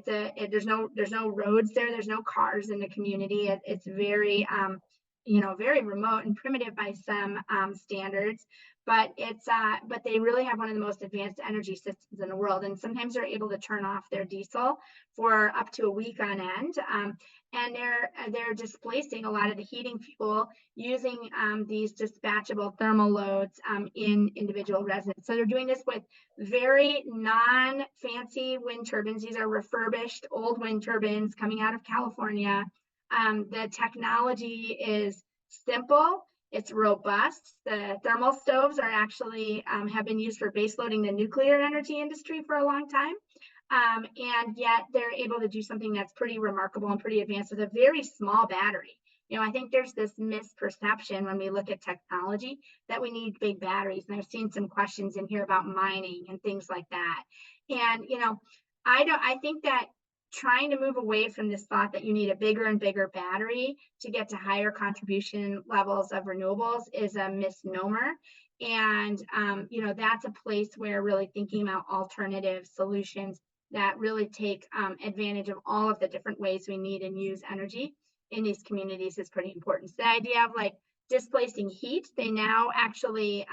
There's no roads there. There's no cars in the community. It's very very remote and primitive by some standards, but they really have one of the most advanced energy systems in the world. And sometimes they're able to turn off their diesel for up to a week on end. And they're displacing a lot of the heating fuel using these dispatchable thermal loads in individual residents. So they're doing this with very non-fancy wind turbines. These are refurbished old wind turbines coming out of California. The technology is simple. It's robust. The thermal stoves are actually have been used for baseloading the nuclear energy industry for a long time. And yet they're able to do something that's pretty remarkable and pretty advanced with a very small battery. I think there's this misperception when we look at technology that we need big batteries. And I've seen some questions in here about mining and things like that. And, I think that trying to move away from this thought that you need a bigger and bigger battery to get to higher contribution levels of renewables is a misnomer. And, that's a place where really thinking about alternative solutions that really take advantage of all of the different ways we need and use energy in these communities is pretty important. So the idea of like displacing heat, they now actually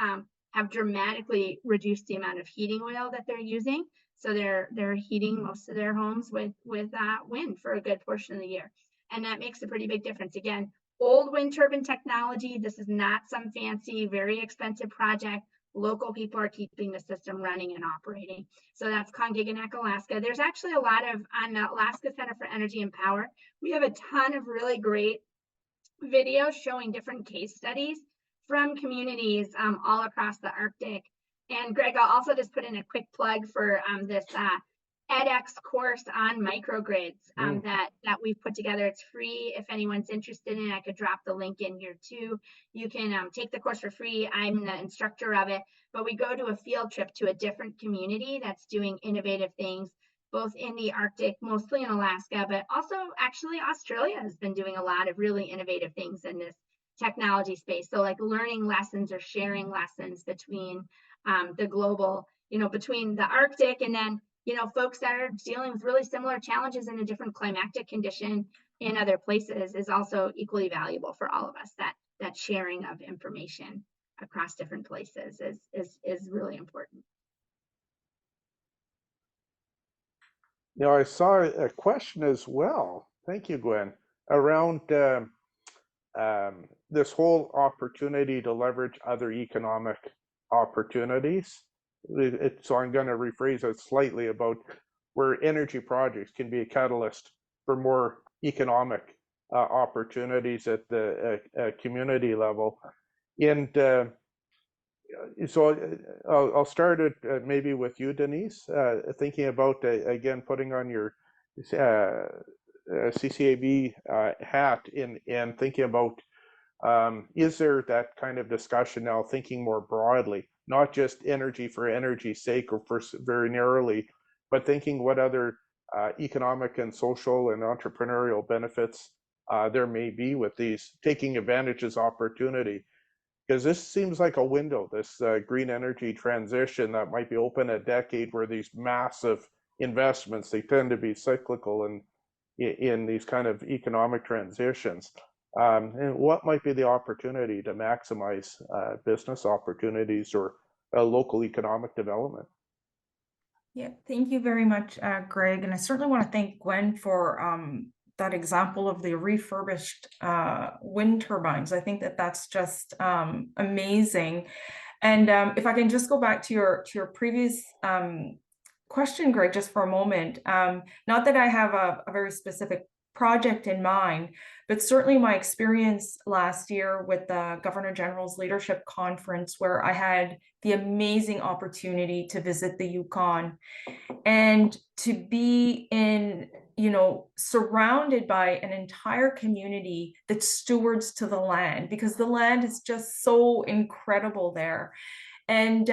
have dramatically reduced the amount of heating oil that they're using. So they're heating most of their homes with wind for a good portion of the year. And that makes a pretty big difference. Again, old wind turbine technology. This is not some fancy, very expensive project. Local people are keeping the system running and operating. So that's Congiganak, Alaska. There's actually a lot of, on the Alaska Center for Energy and Power, we have a ton of really great videos showing different case studies from communities all across the Arctic. And Greg, I'll also just put in a quick plug for this edX course on microgrids that we've put together. It's free if anyone's interested in it. I could drop the link in here too. You can take the course for free. I'm the instructor of it, but we go to a field trip to a different community that's doing innovative things, both in the Arctic, mostly in Alaska, but also actually Australia has been doing a lot of really innovative things in this technology space. So like learning lessons or sharing lessons between the global, between the Arctic and then folks that are dealing with really similar challenges in a different climatic condition in other places is also equally valuable for all of us. That sharing of information across different places is really important. I saw a question as well. Thank you, Gwen, around this whole opportunity to leverage other economic opportunities. So I'm going to rephrase it slightly about where energy projects can be a catalyst for more economic opportunities at the community level. And so I'll start it maybe with you, Denise, thinking about, again, putting on your CCAB hat and thinking about, is there that kind of discussion now, thinking more broadly, not just energy for energy's sake or for very narrowly, but thinking what other economic and social and entrepreneurial benefits there may be with these, taking advantage of opportunity. Because this seems like a window, this green energy transition that might be open a decade, where these massive investments, they tend to be cyclical and in these kind of economic transitions. And what might be the opportunity to maximize business opportunities or local economic development? Yeah, thank you very much, Greg. And I certainly want to thank Gwen for that example of the refurbished wind turbines. I think that that's just amazing. And if I can just go back to your previous question, Greg, just for a moment. Not that I have a very specific project in mind, but certainly my experience last year with the Governor General's Leadership Conference, where I had the amazing opportunity to visit the Yukon and to be in, surrounded by an entire community that stewards to the land, because the land is just so incredible there. And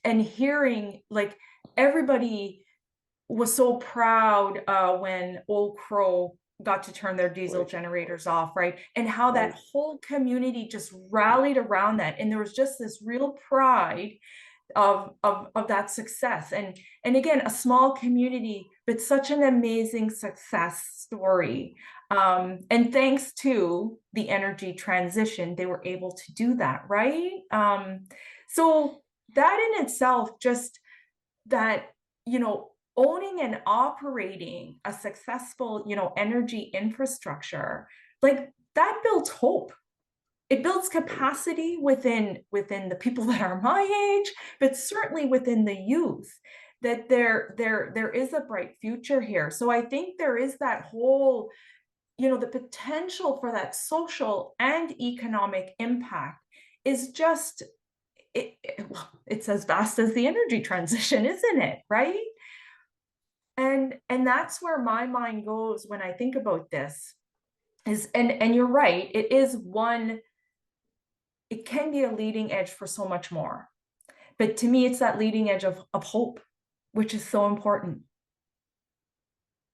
hearing, like, everybody was so proud when Old Crow got to turn their diesel generators off, right? And how that whole community just rallied around that. And there was just this real pride of that success. And again, a small community, but such an amazing success story. And thanks to the energy transition, they were able to do that, right? So that in itself, just that, owning and operating a successful, energy infrastructure, like that builds hope. It builds capacity within the people that are my age, but certainly within the youth, that there is a bright future here. So I think there is that whole, the potential for that social and economic impact is just, it's as vast as the energy transition, isn't it? Right? And that's where my mind goes when I think about this is, and you're right, it can be a leading edge for so much more. But to me, it's that leading edge of hope, which is so important.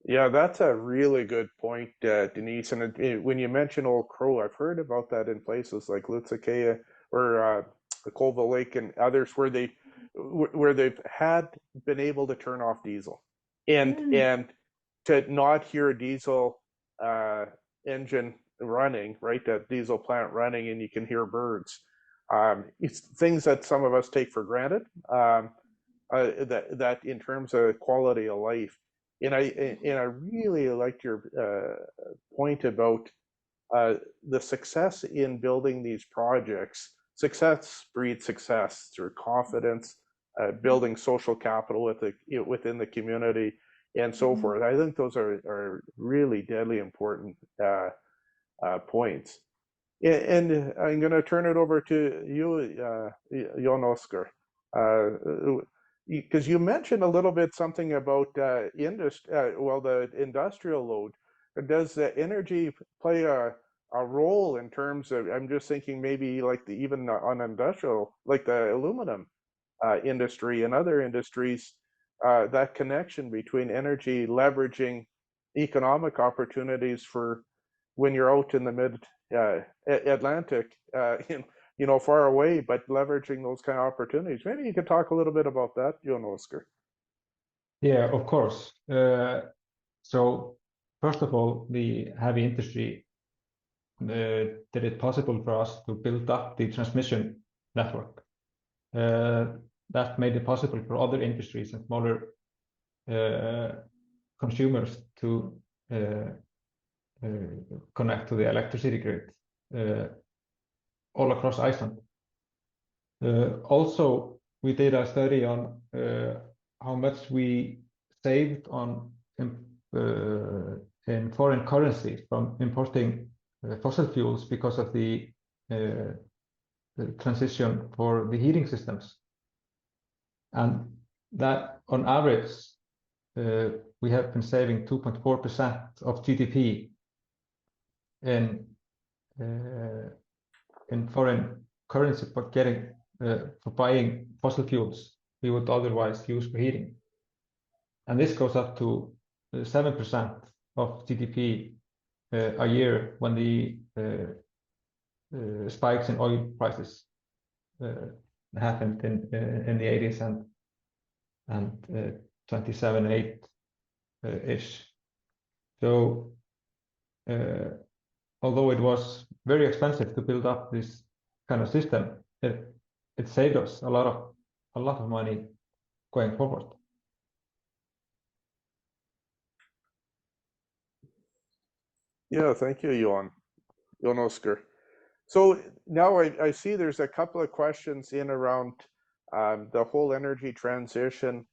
Yeah, that's a really good point, Denise. And when you mention Old Crow, I've heard about that in places like Lutsakea or Colville Lake and others where they've had been able to turn off diesel, and to not hear a diesel engine running, right? That diesel plant running, and you can hear birds. It's things that some of us take for granted. That in terms of quality of life. And I really liked your point about the success in building these projects. Success breeds success through confidence, building social capital within the community, and so forth. I think those are really deadly important points. And I'm going to turn it over to you, Jon Oskar. Because you mentioned a little bit something about the industrial load. Does the energy play a role in terms of, I'm just thinking maybe like even on industrial, like the aluminum industry and other industries, that connection between energy leveraging economic opportunities for when you're out in the mid-Atlantic, far away, but leveraging those kind of opportunities. Maybe you could talk a little bit about that, Jon Oskar. Yeah, of course. So first of all, the heavy industry did it possible for us to build up the transmission network. That made it possible for other industries and smaller consumers to connect to the electricity grid all across Iceland. Also, we did a study on how much we saved on in foreign currency from importing fossil fuels because of the transition for the heating systems. And that on average, we have been saving 2.4% of GDP in foreign currency, but getting for buying fossil fuels we would otherwise use for heating. And this goes up to 7% of GDP a year when the spikes in oil prices happened in the 80s and 27, 8 ish. So although it was very expensive to build up this kind of system, it saved us a lot of money going forward. Yeah, thank you, Jon Oskar. So now I see there's a couple of questions in around the whole energy transition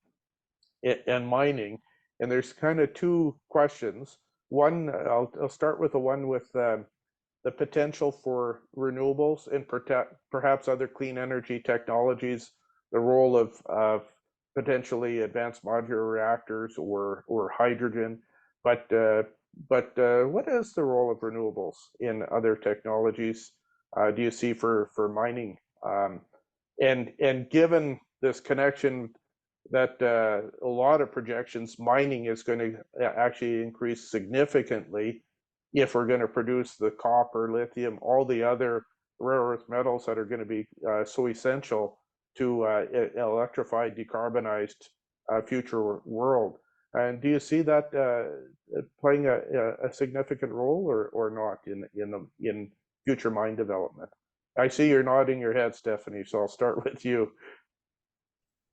and mining, and there's kind of two questions. One, I'll start with the one with the potential for renewables and perhaps other clean energy technologies, the role of potentially advanced modular reactors or hydrogen, but what is the role of renewables in other technologies do you see for mining? And given this connection that a lot of projections, mining is going to actually increase significantly if we're going to produce the copper, lithium, all the other rare earth metals that are going to be so essential to electrify, decarbonized future world. And do you see that playing a significant role or not in future mine development? I see you're nodding your head, Stephanie, so I'll start with you.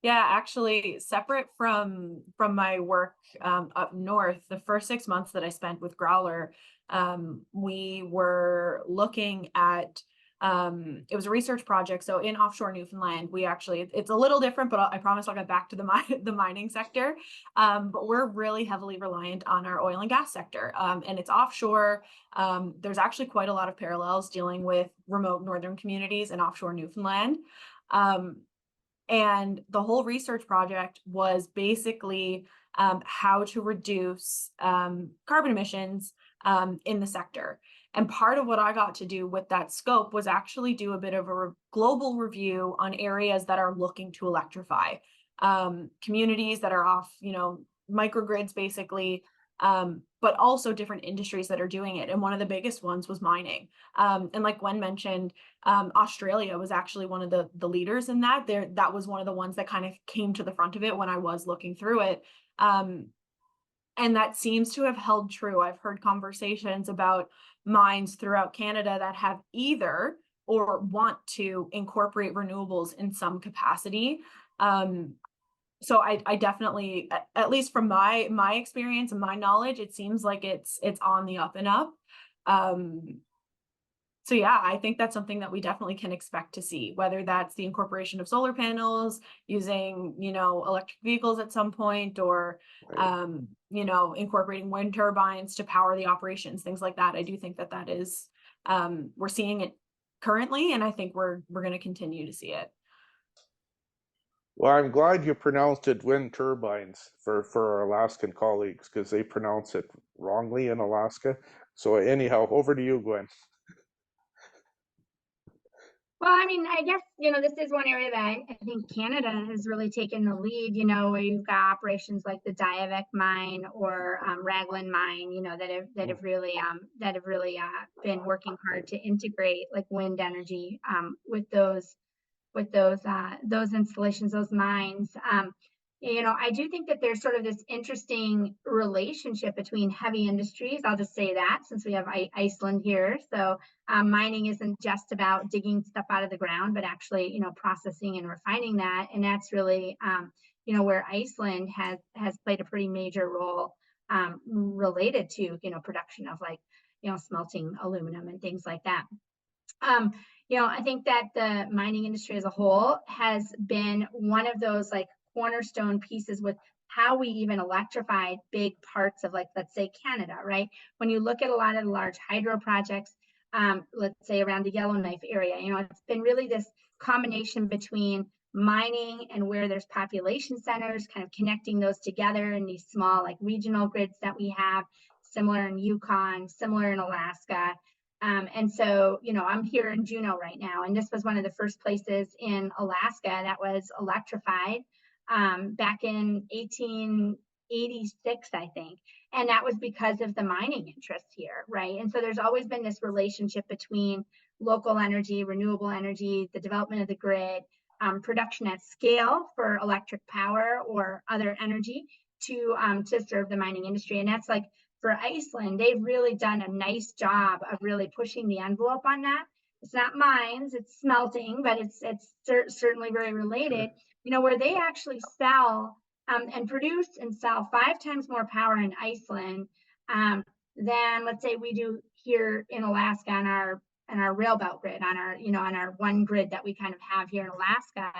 Yeah, actually, separate from my work up north, the first 6 months that I spent with Growler, we were looking at it was a research project. So in offshore Newfoundland, we actually, it's a little different, but I promise I'll get back to the mining sector. But we're really heavily reliant on our oil and gas sector, and it's offshore. There's actually quite a lot of parallels dealing with remote northern communities in offshore Newfoundland. And the whole research project was basically how to reduce carbon emissions in the sector. And part of what I got to do with that scope was actually do a bit of a global review on areas that are looking to electrify, communities that are off, microgrids basically, but also different industries that are doing it. And one of the biggest ones was mining. And like Gwen mentioned, Australia was actually one of the leaders in that. That was one of the ones that kind of came to the front of it when I was looking through it. And that seems to have held true. I've heard conversations about mines throughout Canada that have either or want to incorporate renewables in some capacity. So I definitely, at least from my experience and my knowledge, it seems like it's on the up and up. So yeah, I think that's something that we definitely can expect to see, whether that's the incorporation of solar panels, using, electric vehicles at some point, or, incorporating wind turbines to power the operations, things like that. I do think that is, we're seeing it currently, and I think we're going to continue to see it. Well, I'm glad you pronounced it wind turbines for our Alaskan colleagues, because they pronounce it wrongly in Alaska. So anyhow, over to you, Gwen. Well, I mean, I guess, this is one area that I think Canada has really taken the lead, where you've got operations like the Diavik mine or Raglan mine, that have really been working hard to integrate like wind energy with those installations, those mines. I do think that there's sort of this interesting relationship between heavy industries. I'll just say that since we have Iceland here. So mining isn't just about digging stuff out of the ground, but actually, processing and refining that. And that's really, where Iceland has played a pretty major role related to, production of like, smelting aluminum and things like that. I think that the mining industry as a whole has been one of those like cornerstone pieces with how we even electrified big parts of, like, let's say Canada, right? When you look at a lot of the large hydro projects, let's say around the Yellowknife area, it's been really this combination between mining and where there's population centers, kind of connecting those together in these small like regional grids that we have, similar in Yukon, similar in Alaska. And so, I'm here in Juneau right now, and this was one of the first places in Alaska that was electrified back in 86, I think. And that was because of the mining interest here, right? And so there's always been this relationship between local energy, renewable energy, the development of the grid, production at scale for electric power or other energy to serve the mining industry. And that's like, for Iceland, they've really done a nice job of really pushing the envelope on that. It's not mines, it's smelting, but it's certainly very related, you know, where they actually sell and produce and sell 5 times more power in Iceland than, let's say, we do here in Alaska on our rail belt grid, on our, you know, on our one grid that we kind of have here in Alaska.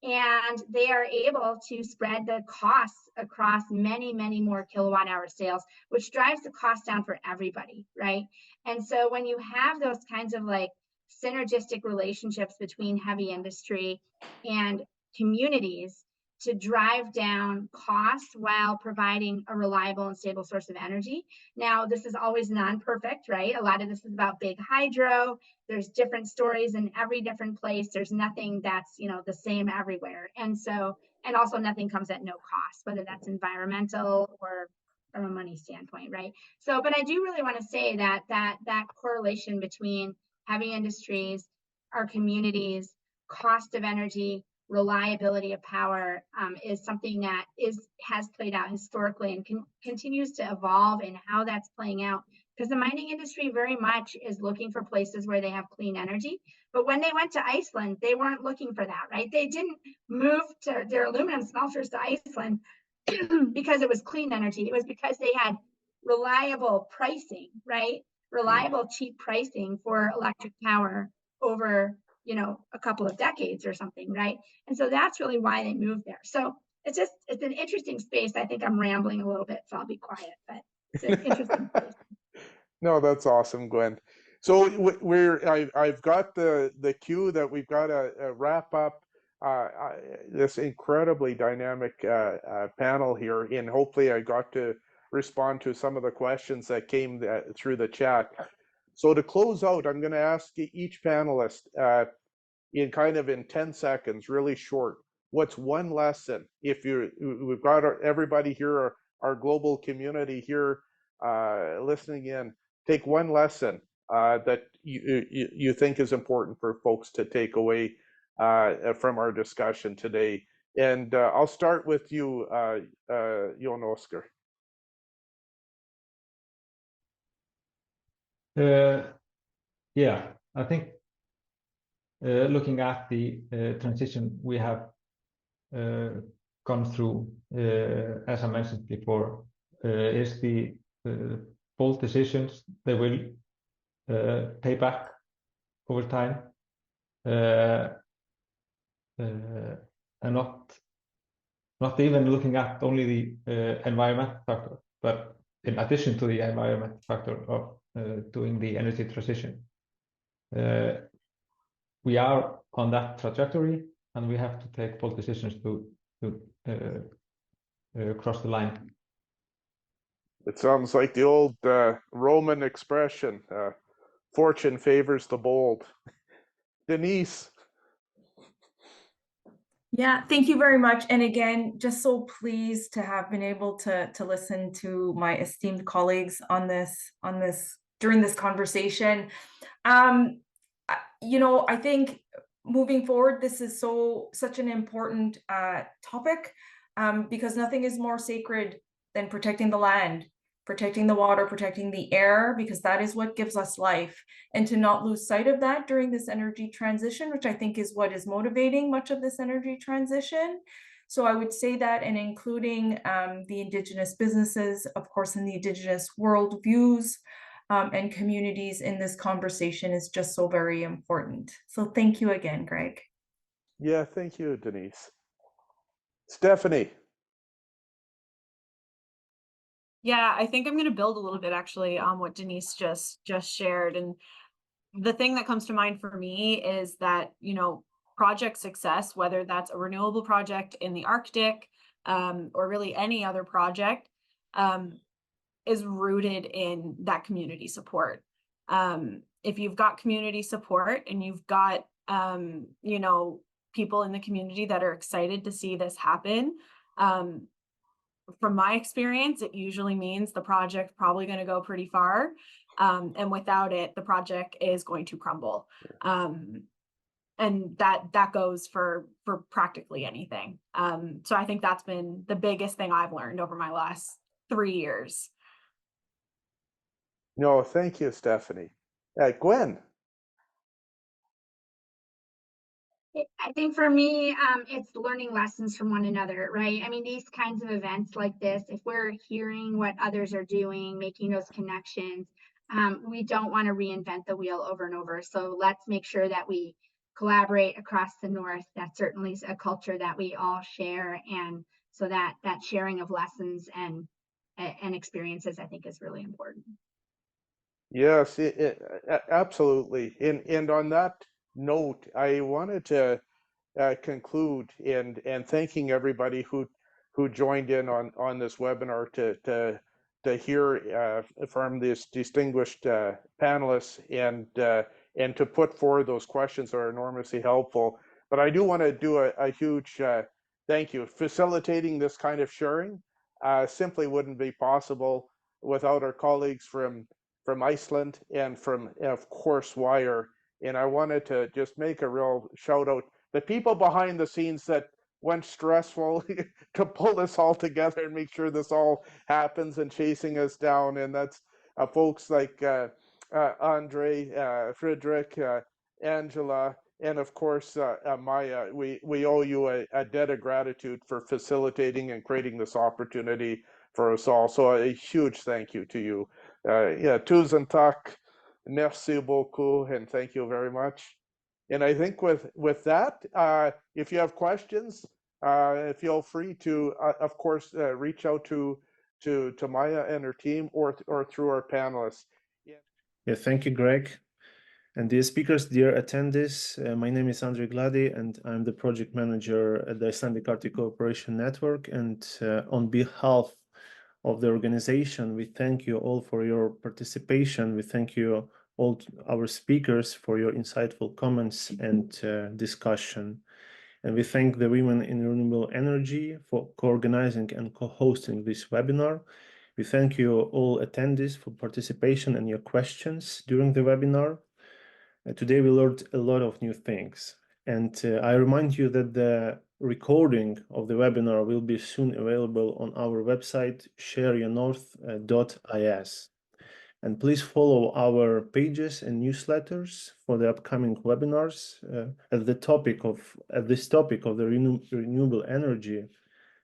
And they are able to spread the costs across many, many more kilowatt hour sales, which drives the cost down for everybody, right? And so when you have those kinds of like synergistic relationships between heavy industry and communities to drive down costs while providing a reliable and stable source of energy. Now, this is always non-perfect, right? A lot of this is about big hydro. There's different stories in every different place. There's nothing that's, you know, the same everywhere. And so, and also nothing comes at no cost, whether that's environmental or from a money standpoint, right? So, but I do really want to say that that correlation between heavy industries, our communities, cost of energy, reliability of power is something that has played out historically and continues to evolve in how that's playing out, because the mining industry very much is looking for places where they have clean energy. But when they went to Iceland, they weren't looking for that, right? They didn't move to their aluminum smelters to Iceland because it was clean energy. It was because they had reliable pricing, right? Reliable, cheap pricing for electric power over, you know, a couple of decades or something, right? And so that's really why they moved there. So it's an interesting space. I think I'm rambling a little bit, so I'll be quiet, but it's an interesting space. No, that's awesome, Gwen. So I've got the cue that we've got to wrap up this incredibly dynamic panel here, and hopefully I got to respond to some of the questions that came through the chat. So to close out, I'm going to ask each panelist in 10 seconds, really short, what's one lesson, if we've got everybody here, our global community here listening in, take one lesson that you think is important for folks to take away from our discussion today. And I'll start with you, Jon Oskar. Yeah, I think looking at the transition we have gone through, as I mentioned before, is the bold decisions. They will pay back over time, and not even looking at only the environment factor, but in addition to the environment factor of doing the energy transition. We are on that trajectory, and we have to take bold decisions to cross the line. It sounds like the old Roman expression, fortune favors the bold. Denise. Yeah, thank you very much. And again, just so pleased to have been able to listen to my esteemed colleagues on this during this conversation. You know, I think moving forward, this is such an important topic because nothing is more sacred than protecting the land, protecting the water, protecting the air, because that is what gives us life. And to not lose sight of that during this energy transition, which I think is what is motivating much of this energy transition. So I would say that, and including the Indigenous businesses, of course, and the Indigenous worldviews and communities in this conversation is just so very important. So thank you again, Greg. Yeah, thank you, Denise. Stephanie. Yeah, I think I'm going to build a little bit actually on what Denise just shared. And the thing that comes to mind for me is that, you know, project success, whether that's a renewable project in the Arctic or really any other project, is rooted in that community support. If you've got community support and you've got, you know, people in the community that are excited to see this happen, from my experience, it usually means the project probably going to go pretty far. And without it, the project is going to crumble. And that goes for practically anything. So I think that's been the biggest thing I've learned over my last 3 years. No, thank you, Stephanie. Gwen. I think for me, it's learning lessons from one another, right? I mean, these kinds of events like this, if we're hearing what others are doing, making those connections, we don't want to reinvent the wheel over and over. So let's make sure that we collaborate across the North. That certainly is a culture that we all share. And so that sharing of lessons and experiences, I think, is really important. Yes, absolutely. And on that note, I wanted to conclude and thanking everybody who joined in on this webinar to hear from these distinguished panelists and to put forward those questions that are enormously helpful. But I do want to do a huge thank you. Facilitating this kind of sharing simply wouldn't be possible without our colleagues from Iceland and from, of course, Wire. And I wanted to just make a real shout out the people behind the scenes that went stressful to pull this all together and make sure this all happens and chasing us down. And that's folks like Andre, Frederick, Angela, and of course Maya. We owe you a debt of gratitude for facilitating and creating this opportunity for us all. So a huge thank you to you. Yeah, tusen tack, merci beaucoup, and thank you very much. And I think with that, if you have questions, feel free to, of course, reach out to Maya and her team or through our panelists. Yeah, thank you, Greg. And dear speakers, dear attendees, my name is Andre Glady, and I'm the project manager at the Icelandic Arctic Cooperation Network. And on behalf of the organization, we thank you all for your participation. We thank you all our speakers for your insightful comments and discussion. And we thank the Women in Renewable Energy for co-organizing and co-hosting this webinar. We thank you all attendees for participation and your questions during the webinar. Today we learned a lot of new things. And I remind you that the recording of the webinar will be soon available on our website, shareyournorth.is. And please follow our pages and newsletters for the upcoming webinars. This topic of the renewable energy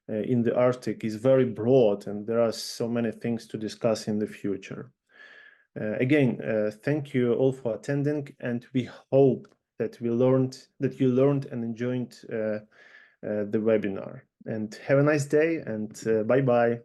in the Arctic is very broad, and there are so many things to discuss in the future. Again, thank you all for attending, and we hope that you learned and enjoyed the webinar. And have a nice day, and bye-bye.